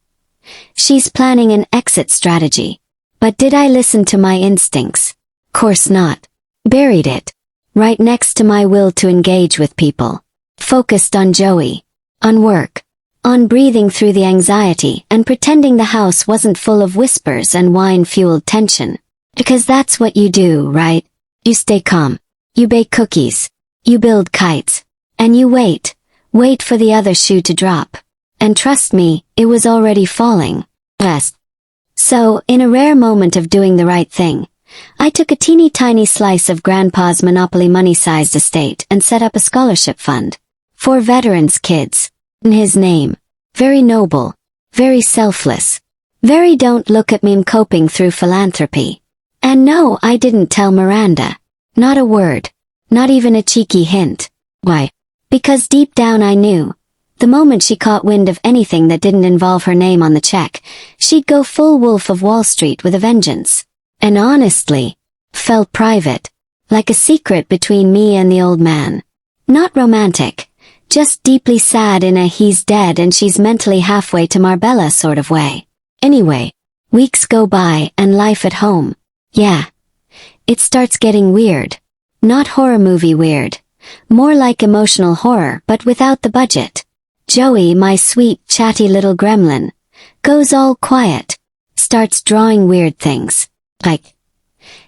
She's planning an exit strategy. But did I listen to my instincts? Course not. Buried it. Right next to my will to engage with people. Focused on Joey. On work. On breathing through the anxiety and pretending the house wasn't full of whispers and wine-fueled tension. Because that's what you do, right? You stay calm. You bake cookies. You build kites. And you wait. Wait for the other shoe to drop. And trust me, it was already falling. Yes. So, in a rare moment of doing the right thing, I took a teeny tiny slice of Grandpa's Monopoly money-sized estate and set up a scholarship fund. For veterans' kids. In his name. Very noble. Very selfless. Very don't look at me coping through philanthropy. And no, I didn't tell Miranda. Not a word. Not even a cheeky hint. Why? Because deep down I knew. The moment she caught wind of anything that didn't involve her name on the check, she'd go full Wolf of Wall Street with a vengeance. And honestly, felt private, like a secret between me and the old man. Not romantic, just deeply sad in a he's dead and she's mentally halfway to Marbella sort of way. Anyway, weeks go by and life at home. Yeah. It starts getting weird. Not horror movie weird. More like emotional horror but without the budget. Joey, my sweet, chatty little gremlin, goes all quiet, starts drawing weird things. Like,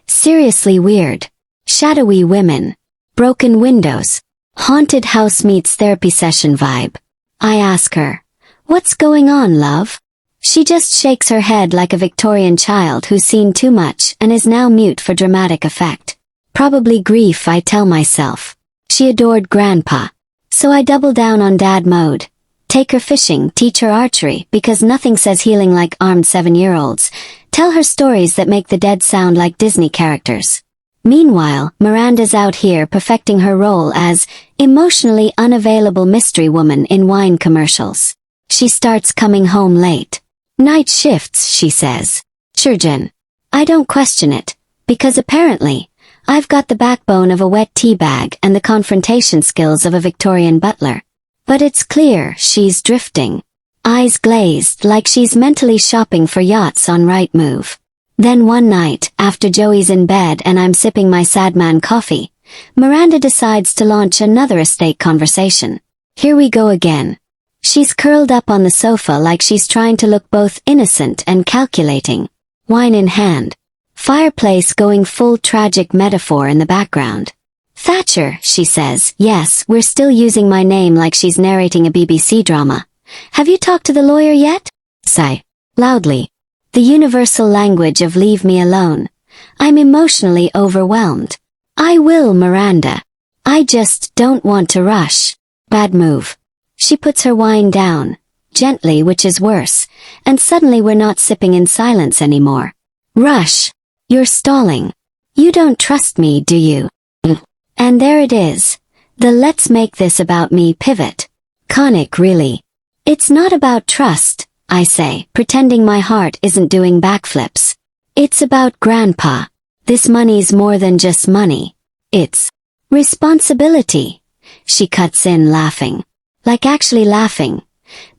seriously weird. Shadowy women, broken windows, haunted house meets therapy session vibe. I ask her, "What's going on, love?" She just shakes her head like a Victorian child who's seen too much and is now mute for dramatic effect. Probably grief, I tell myself. She adored Grandpa. So I double down on dad mode. Take her fishing, teach her archery, because nothing says healing like armed 7-year-olds. Tell her stories that make the dead sound like Disney characters. Meanwhile, Miranda's out here perfecting her role as emotionally unavailable mystery woman in wine commercials. She starts coming home late. Night shifts, she says. Sure, Jen. I don't question it, because apparently, I've got the backbone of a wet tea bag and the confrontation skills of a Victorian butler. But it's clear she's drifting. Eyes glazed like she's mentally shopping for yachts on Rightmove. Then one night, after Joey's in bed and I'm sipping my sad man coffee, Miranda decides to launch another estate conversation. Here we go again. She's curled up on the sofa like she's trying to look both innocent and calculating. Wine in hand. Fireplace going full tragic metaphor in the background. Thatcher, she says, yes, we're still using my name like she's narrating a BBC drama. Have you talked to the lawyer yet? Sigh. Loudly. The universal language of leave me alone. I'm emotionally overwhelmed. I will, Miranda. I just don't want to rush. Bad move. She puts her wine down, gently, which is worse, and suddenly we're not sipping in silence anymore. Rush. You're stalling. You don't trust me, do you? And there it is. The let's make this about me pivot. Conic, really. It's not about trust, I say, pretending my heart isn't doing backflips. It's about Grandpa. This money's more than just money. It's responsibility. She cuts in laughing. Like actually laughing.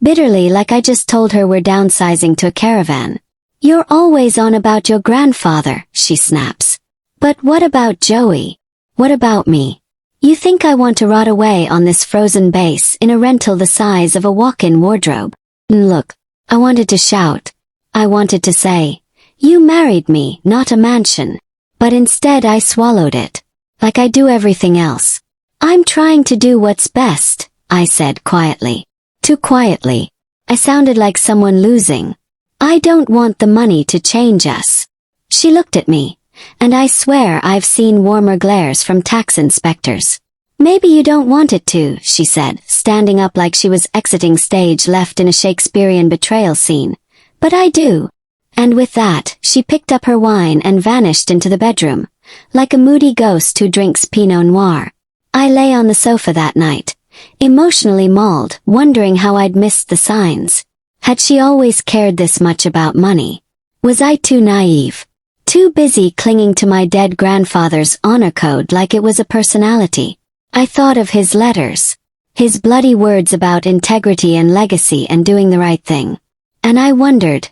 Bitterly, like I just told her we're downsizing to a caravan. You're always on about your grandfather, she snaps. But what about Joey? What about me? You think I want to rot away on this frozen base in a rental the size of a walk-in wardrobe? Look, I wanted to shout. I wanted to say, you married me, not a mansion. But instead I swallowed it. Like I do everything else. I'm trying to do what's best, I said quietly. Too quietly. I sounded like someone losing. I don't want the money to change us. She looked at me, and I swear I've seen warmer glares from tax inspectors. Maybe you don't want it to, she said, standing up like she was exiting stage left in a Shakespearean betrayal scene. But I do. And with that, she picked up her wine and vanished into the bedroom, like a moody ghost who drinks Pinot Noir. I lay on the sofa that night, emotionally mauled, wondering how I'd missed the signs. Had she always cared this much about money? Was I too naive? Too busy clinging to my dead grandfather's honor code like it was a personality? I thought of his letters. His bloody words about integrity and legacy and doing the right thing. And I wondered,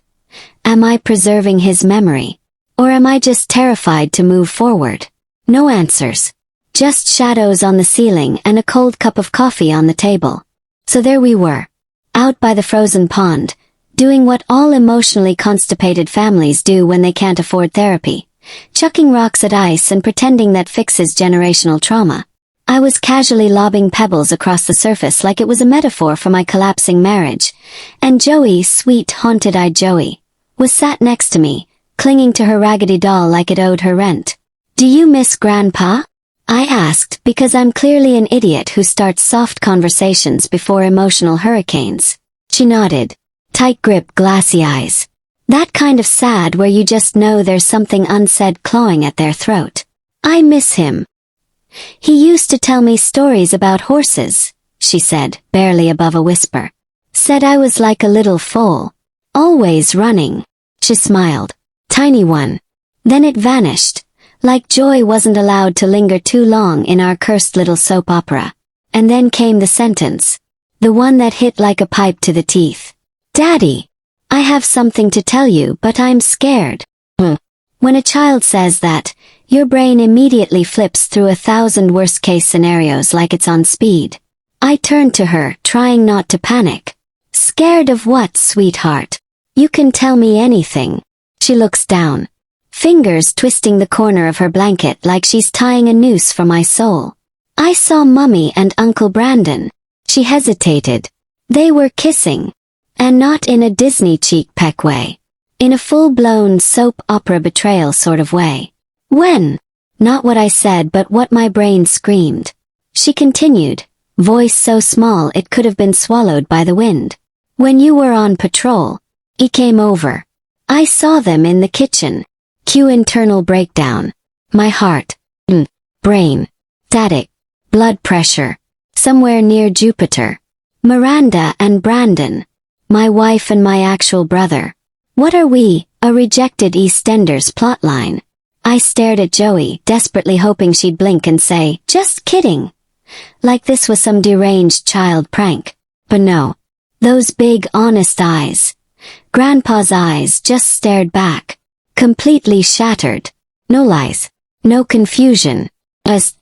am I preserving his memory? Or am I just terrified to move forward? No answers. Just shadows on the ceiling and a cold cup of coffee on the table. So there we were. Out by the frozen pond, doing what all emotionally constipated families do when they can't afford therapy, chucking rocks at ice and pretending that fixes generational trauma. I was casually lobbing pebbles across the surface like it was a metaphor for my collapsing marriage, and Joey, sweet haunted-eyed Joey, was sat next to me, clinging to her raggedy doll like it owed her rent. Do you miss Grandpa? I asked, because I'm clearly an idiot who starts soft conversations before emotional hurricanes. She nodded. Tight grip, glassy eyes. That kind of sad where you just know there's something unsaid clawing at their throat. I miss him. He used to tell me stories about horses, she said, barely above a whisper. Said I was like a little foal. Always running. She smiled. Tiny one. Then it vanished. Like joy wasn't allowed to linger too long in our cursed little soap opera. And then came the sentence. The one that hit like a pipe to the teeth. Daddy, I have something to tell you, but I'm scared. When a child says that, your brain immediately flips through 1,000 worst-case scenarios like it's on speed. I turned to her, trying not to panic. Scared of what, sweetheart? You can tell me anything. She looks down. Fingers twisting the corner of her blanket like she's tying a noose for my soul. I saw Mummy and Uncle Brandon. She hesitated. They were kissing. And not in a Disney cheek peck way. In a full-blown soap opera betrayal sort of way. When? Not what I said, but what my brain screamed. She continued, voice so small it could have been swallowed by the wind. When you were on patrol. He came over. I saw them in the kitchen. Cue internal breakdown. My heart. Brain. Static. Blood pressure. Somewhere near Jupiter. Miranda and Brandon. My wife and my actual brother. What are we, a rejected EastEnders plotline? I stared at Joey, desperately hoping she'd blink and say, just kidding. Like this was some deranged child prank. But no. Those big, honest eyes. Grandpa's eyes just stared back. Completely shattered. No lies. No confusion. Just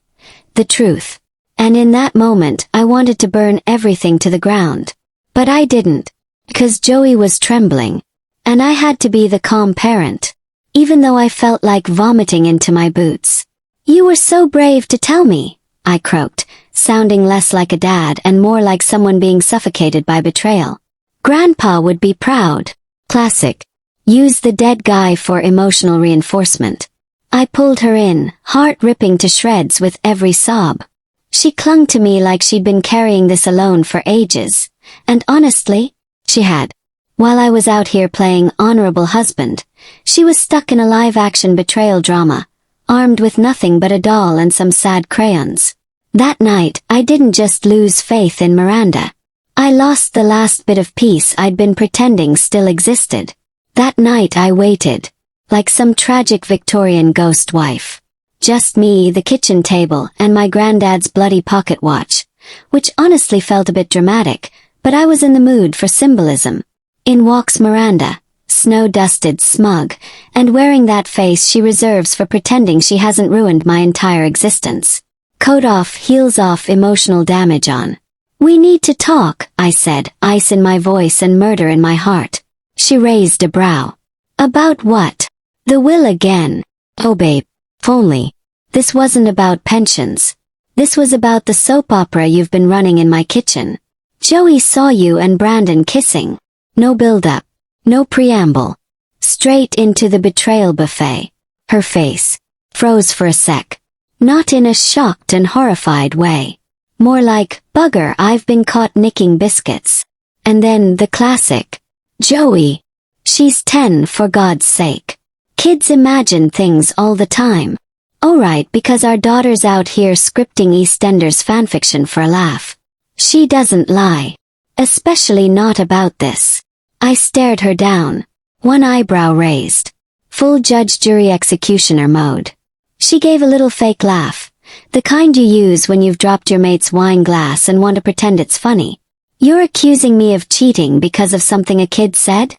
the truth. And in that moment, I wanted to burn everything to the ground. But I didn't. Because Joey was trembling. And I had to be the calm parent. Even though I felt like vomiting into my boots. You were so brave to tell me, I croaked, sounding less like a dad and more like someone being suffocated by betrayal. Grandpa would be proud. Classic. Use the dead guy for emotional reinforcement. I pulled her in, heart ripping to shreds with every sob. She clung to me like she'd been carrying this alone for ages. And honestly, she had. While I was out here playing honorable husband, she was stuck in a live-action betrayal drama, armed with nothing but a doll and some sad crayons. That night, I didn't just lose faith in Miranda. I lost the last bit of peace I'd been pretending still existed. That night I waited, like some tragic Victorian ghost wife. Just me, the kitchen table, and my granddad's bloody pocket watch, which honestly felt a bit dramatic, but I was in the mood for symbolism. In walks Miranda, snow-dusted, smug, and wearing that face she reserves for pretending she hasn't ruined my entire existence. Coat off, heels off, emotional damage on. We need to talk, I said, ice in my voice and murder in my heart. She raised a brow. About what? The will again. Oh babe, if only. This wasn't about pensions. This was about the soap opera you've been running in my kitchen. Joey saw you and Brandon kissing. No build-up. No preamble. Straight into the betrayal buffet. Her face froze for a sec. Not in a shocked and horrified way. More like, bugger, I've been caught nicking biscuits. And then the classic. Joey. She's 10 for God's sake. Kids imagine things all the time. Oh right, because our daughter's out here scripting EastEnders fanfiction for a laugh. She doesn't lie. Especially not about this. I stared her down. One eyebrow raised. Full judge jury executioner mode. She gave a little fake laugh. The kind you use when you've dropped your mate's wine glass and want to pretend it's funny. You're accusing me of cheating because of something a kid said?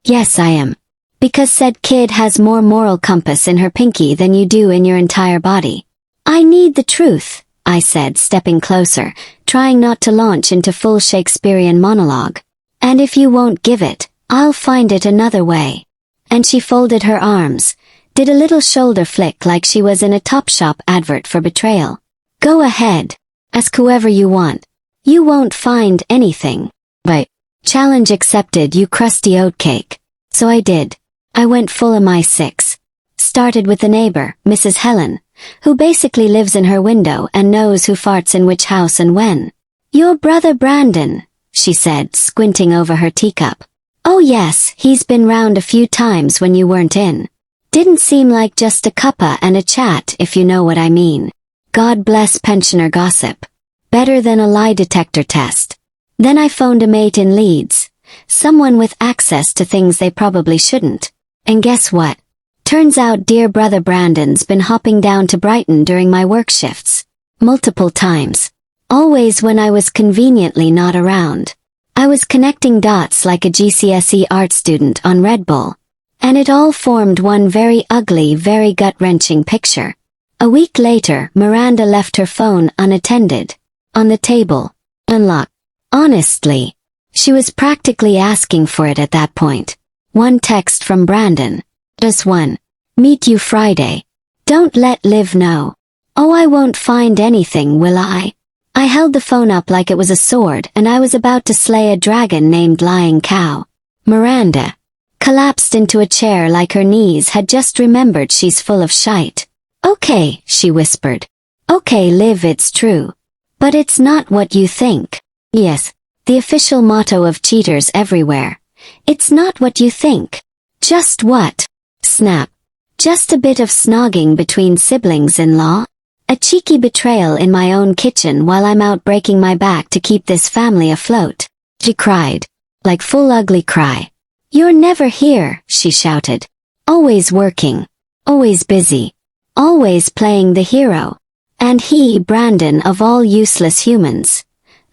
Yes, I am. Because said kid has more moral compass in her pinky than you do in your entire body. I need the truth, I said, stepping closer, trying not to launch into full Shakespearean monologue. And if you won't give it, I'll find it another way. And she folded her arms, did a little shoulder flick like she was in a Topshop advert for betrayal. Go ahead. Ask whoever you want. You won't find anything. But challenge accepted, you crusty oatcake. So I did. I went full MI6. Started with the neighbor, Mrs. Helen, who basically lives in her window and knows who farts in which house and when. Your brother Brandon, she said, squinting over her teacup. Oh yes, he's been round a few times when you weren't in. Didn't seem like just a cuppa and a chat, if you know what I mean. God bless pensioner gossip. Better than a lie detector test. Then I phoned a mate in Leeds, someone with access to things they probably shouldn't. And guess what? Turns out dear brother Brandon's been hopping down to Brighton during my work shifts. Multiple times. Always when I was conveniently not around. I was connecting dots like a GCSE art student on Red Bull. And it all formed one very ugly, very gut-wrenching picture. A week later, Miranda left her phone unattended. On the table. Unlocked. Honestly. She was practically asking for it at that point. One text from Brandon. Just one. Meet you Friday. Don't let Liv know. Oh, I won't find anything, will I? I held the phone up like it was a sword and I was about to slay a dragon named Lying Cow. Miranda collapsed into a chair like her knees had just remembered she's full of shite. Okay, she whispered. Okay, Liv, it's true. But it's not what you think. Yes, the official motto of cheaters everywhere. It's not what you think. Just what? Snap. Just a bit of snogging between siblings-in-law? A cheeky betrayal in my own kitchen while I'm out breaking my back to keep this family afloat. She cried. Like full ugly cry. You're never here, she shouted. Always working. Always busy. Always playing the hero. And he, Brandon, of all useless humans,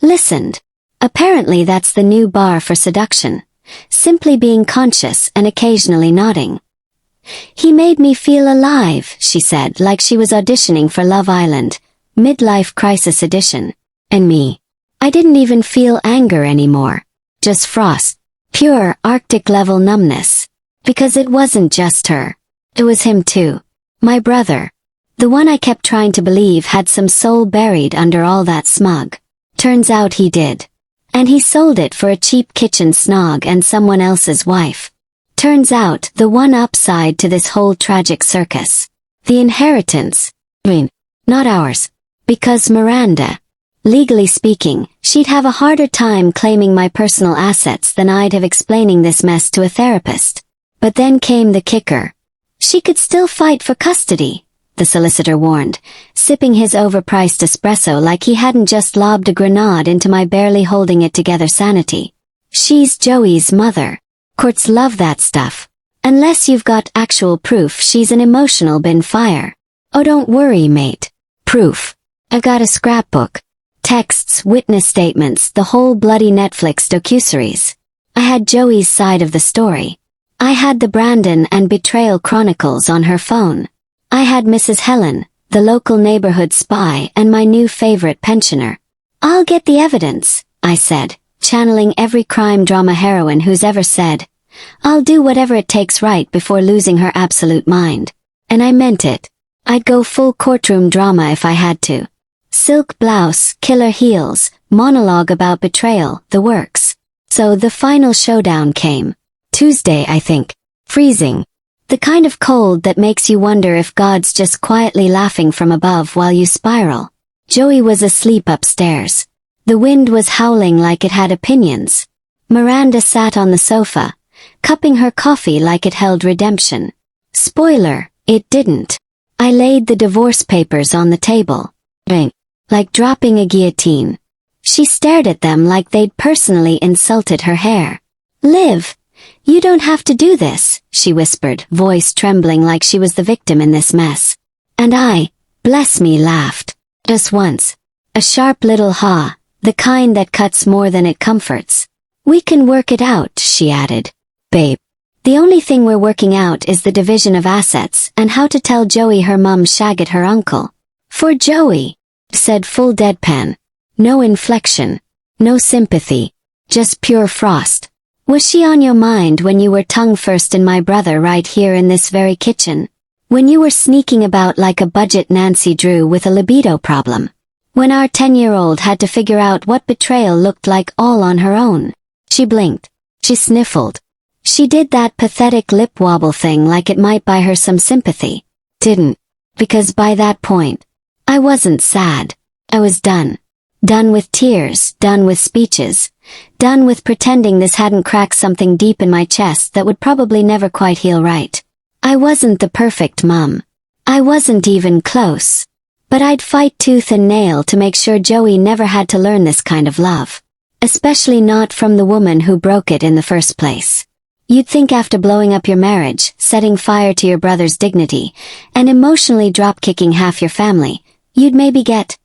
listened. Apparently that's the new bar for seduction. Simply being conscious and occasionally nodding. He made me feel alive, she said, like she was auditioning for Love Island, Midlife Crisis Edition. And me. I didn't even feel anger anymore. Just frost. Pure Arctic-level numbness. Because it wasn't just her. It was him too. My brother. The one I kept trying to believe had some soul buried under all that smug. Turns out he did. And he sold it for a cheap kitchen snog and someone else's wife. Turns out, the one upside to this whole tragic circus. The inheritance. Not ours. Because Miranda. Legally speaking, she'd have a harder time claiming my personal assets than I'd have explaining this mess to a therapist. But then came the kicker. She could still fight for custody, the solicitor warned, sipping his overpriced espresso like he hadn't just lobbed a grenade into my barely holding it together sanity. She's Joey's mother. Courts love that stuff. Unless you've got actual proof she's an emotional bin fire. Oh, don't worry, mate. Proof. I've got a scrapbook. Texts, witness statements, the whole bloody Netflix docuseries. I had Joey's side of the story. I had the Brandon and betrayal chronicles on her phone. I had Mrs. Helen, the local neighborhood spy, and my new favorite pensioner. I'll get the evidence, I said, channeling every crime drama heroine who's ever said, I'll do whatever it takes right before losing her absolute mind. And I meant it. I'd go full courtroom drama if I had to. Silk blouse, killer heels, monologue about betrayal, the works. So the final showdown came. Tuesday, I think. Freezing. The kind of cold that makes you wonder if God's just quietly laughing from above while you spiral. Joey was asleep upstairs. The wind was howling like it had opinions. Miranda sat on the sofa, cupping her coffee like it held redemption. Spoiler, it didn't. I laid the divorce papers on the table. Bang. Like dropping a guillotine. She stared at them like they'd personally insulted her hair. Liv, you don't have to do this, she whispered, voice trembling like she was the victim in this mess. And I, bless me, laughed. Just once. A sharp little ha, the kind that cuts more than it comforts. We can work it out, she added. Babe. The only thing we're working out is the division of assets and how to tell Joey her mum shagged her uncle. For Joey, said full deadpan. No inflection. No sympathy. Just pure frost. Was she on your mind when you were tongue first in my brother right here in this very kitchen? When you were sneaking about like a budget Nancy Drew with a libido problem? When our 10-year-old had to figure out what betrayal looked like all on her own? She blinked. She sniffled. She did that pathetic lip wobble thing like it might buy her some sympathy. Didn't. Because by that point, I wasn't sad. I was done. Done with tears, done with speeches, done with pretending this hadn't cracked something deep in my chest that would probably never quite heal right. I wasn't the perfect mom. I wasn't even close. But I'd fight tooth and nail to make sure Joey never had to learn this kind of love. Especially not from the woman who broke it in the first place. You'd think after blowing up your marriage, setting fire to your brother's dignity, and emotionally drop-kicking half your family, you'd maybe get,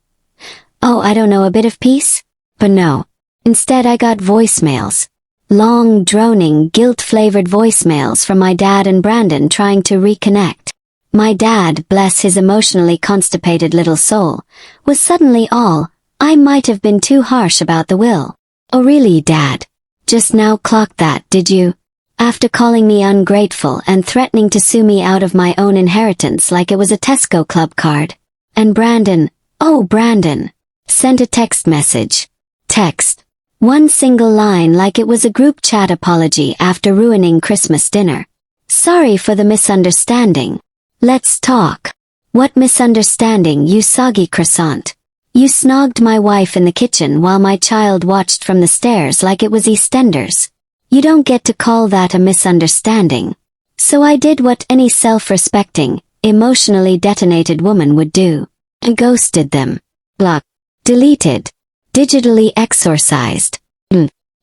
I don't know, a bit of peace? But no. Instead I got voicemails. Long, droning, guilt-flavored voicemails from my dad and Brandon trying to reconnect. My dad, bless his emotionally constipated little soul, was suddenly all, I might have been too harsh about the will. Oh really, Dad? Just now clocked that, did you? After calling me ungrateful and threatening to sue me out of my own inheritance like it was a Tesco club card. And Brandon, Brandon, sent a text message. Text. One single line like it was a group chat apology after ruining Christmas dinner. Sorry for the misunderstanding. Let's talk. What misunderstanding, you soggy croissant? You snogged my wife in the kitchen while my child watched from the stairs like it was EastEnders. You don't get to call that a misunderstanding. So I did what any self-respecting, emotionally detonated woman would do. And ghosted them. Blocked. Deleted. Digitally exorcised.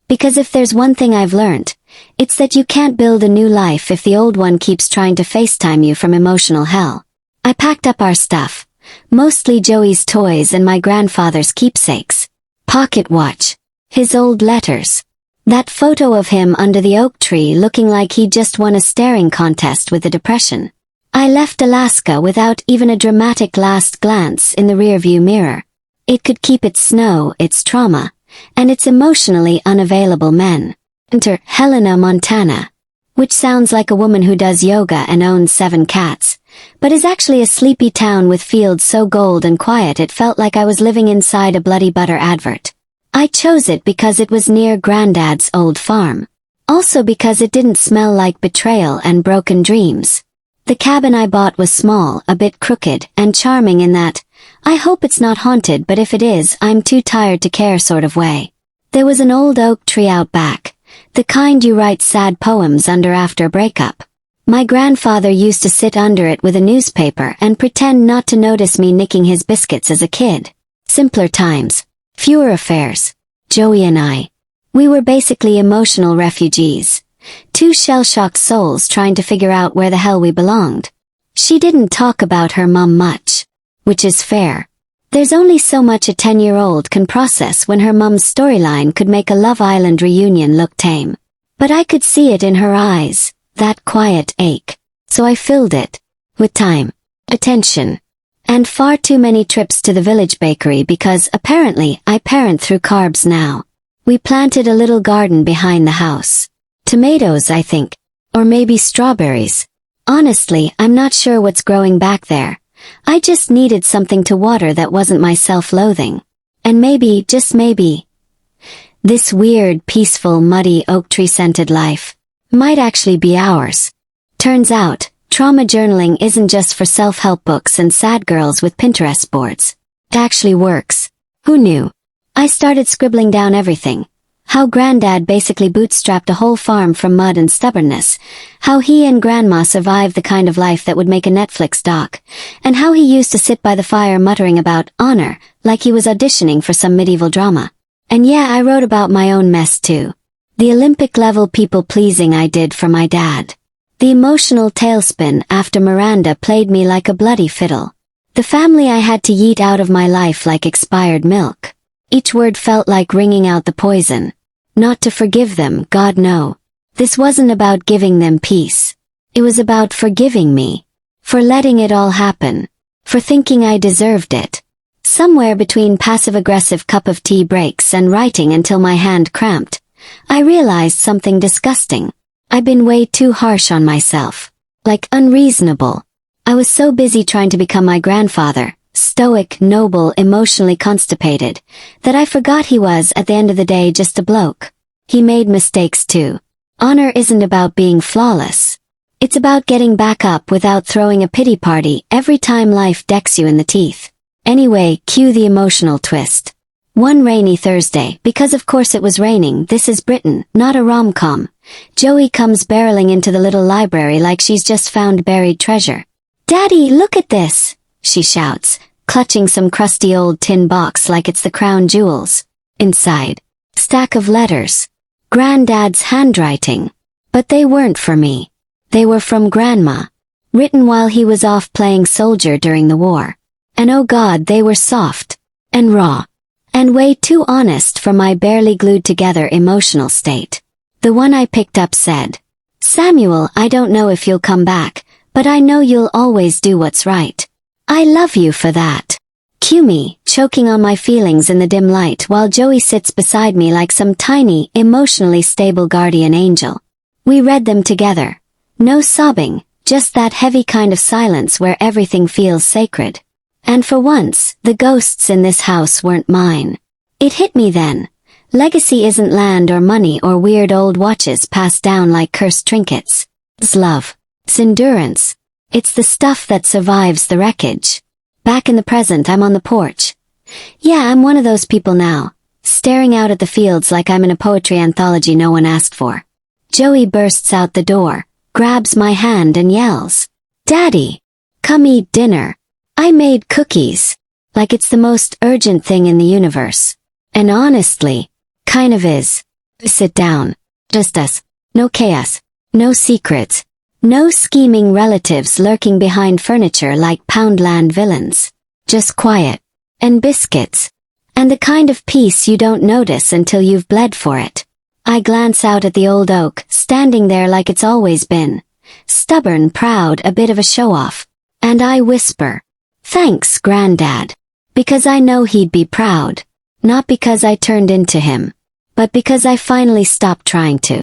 Because if there's one thing I've learned, it's that you can't build a new life if the old one keeps trying to FaceTime you from emotional hell. I packed up our stuff. Mostly Joey's toys and my grandfather's keepsakes. Pocket watch. His old letters. That photo of him under the oak tree looking like he'd just won a staring contest with the Depression. I left Alaska without even a dramatic last glance in the rearview mirror. It could keep its snow, its trauma, and its emotionally unavailable men. Enter Helena, Montana. Which sounds like a woman who does yoga and owns 7 cats, but is actually a sleepy town with fields so gold and quiet it felt like I was living inside a Bloody Butter advert. I chose it because it was near Granddad's old farm. Also because it didn't smell like betrayal and broken dreams. The cabin I bought was small, a bit crooked, and charming in that, I hope it's not haunted but if it is, I'm too tired to care sort of way. There was an old oak tree out back. The kind you write sad poems under after a breakup. My grandfather used to sit under it with a newspaper and pretend not to notice me nicking his biscuits as a kid. Simpler times. Fewer affairs. Joey and I. We were basically emotional refugees. 2 shell-shocked souls trying to figure out where the hell we belonged. She didn't talk about her mum much. Which is fair. There's only so much a 10-year-old can process when her mum's storyline could make a Love Island reunion look tame. But I could see it in her eyes, that quiet ache. So I filled it. With time. Attention. And far too many trips to the village bakery because apparently I parent through carbs now. We planted a little garden behind the house. Tomatoes, I think. Or maybe strawberries. Honestly, I'm not sure what's growing back there. I just needed something to water that wasn't my self-loathing. And maybe, just maybe, this weird, peaceful, muddy, oak tree-scented life might actually be ours. Turns out, trauma journaling isn't just for self-help books and sad girls with Pinterest boards. It actually works. Who knew? I started scribbling down everything. How Granddad basically bootstrapped a whole farm from mud and stubbornness, how he and Grandma survived the kind of life that would make a Netflix doc, and how he used to sit by the fire muttering about honor, like he was auditioning for some medieval drama. And yeah, I wrote about my own mess too. The Olympic-level people-pleasing I did for my dad. The emotional tailspin after Miranda played me like a bloody fiddle. The family I had to yeet out of my life like expired milk. Each word felt like wringing out the poison. Not to forgive them, God no. This wasn't about giving them peace. It was about forgiving me. For letting it all happen. For thinking I deserved it. Somewhere between passive-aggressive cup of tea breaks and writing until my hand cramped, I realized something disgusting. I'd been way too harsh on myself. Like unreasonable. I was so busy trying to become my grandfather, stoic, noble, emotionally constipated, that I forgot he was at the end of the day just a bloke. He made mistakes too. Honor isn't about being flawless. It's about getting back up without throwing a pity party every time life decks you in the teeth. Anyway, cue the emotional twist. One rainy Thursday, because of course it was raining, this is Britain, not a rom-com. Joey comes barreling into the little library like she's just found buried treasure. "Daddy, look at this!" she shouts, clutching some crusty old tin box like it's the crown jewels. Inside, stack of letters. Granddad's handwriting. But they weren't for me. They were from Grandma. Written while he was off playing soldier during the war. And oh God, they were soft. And raw. And way too honest for my barely glued together emotional state. The one I picked up said, "Samuel, I don't know if you'll come back, but I know you'll always do what's right. I love you for that." Cue me, choking on my feelings in the dim light while Joey sits beside me like some tiny, emotionally stable guardian angel. We read them together. No sobbing, just that heavy kind of silence where everything feels sacred. And for once, the ghosts in this house weren't mine. It hit me then. Legacy isn't land or money or weird old watches passed down like cursed trinkets. It's love. It's endurance. It's the stuff that survives the wreckage. Back in the present, I'm on the porch. Yeah, I'm one of those people now, staring out at the fields like I'm in a poetry anthology no one asked for. Joey bursts out the door, grabs my hand and yells, "Daddy, come eat dinner. I made cookies." Like it's the most urgent thing in the universe. And honestly, kind of is. Sit down. Just us. No chaos. No secrets. No scheming relatives lurking behind furniture like Poundland villains. Just quiet. And biscuits. And the kind of peace you don't notice until you've bled for it. I glance out at the old oak, standing there like it's always been. Stubborn, proud, a bit of a show-off. And I whisper, "Thanks, Granddad." Because I know he'd be proud. Not because I turned into him. But because I finally stopped trying to.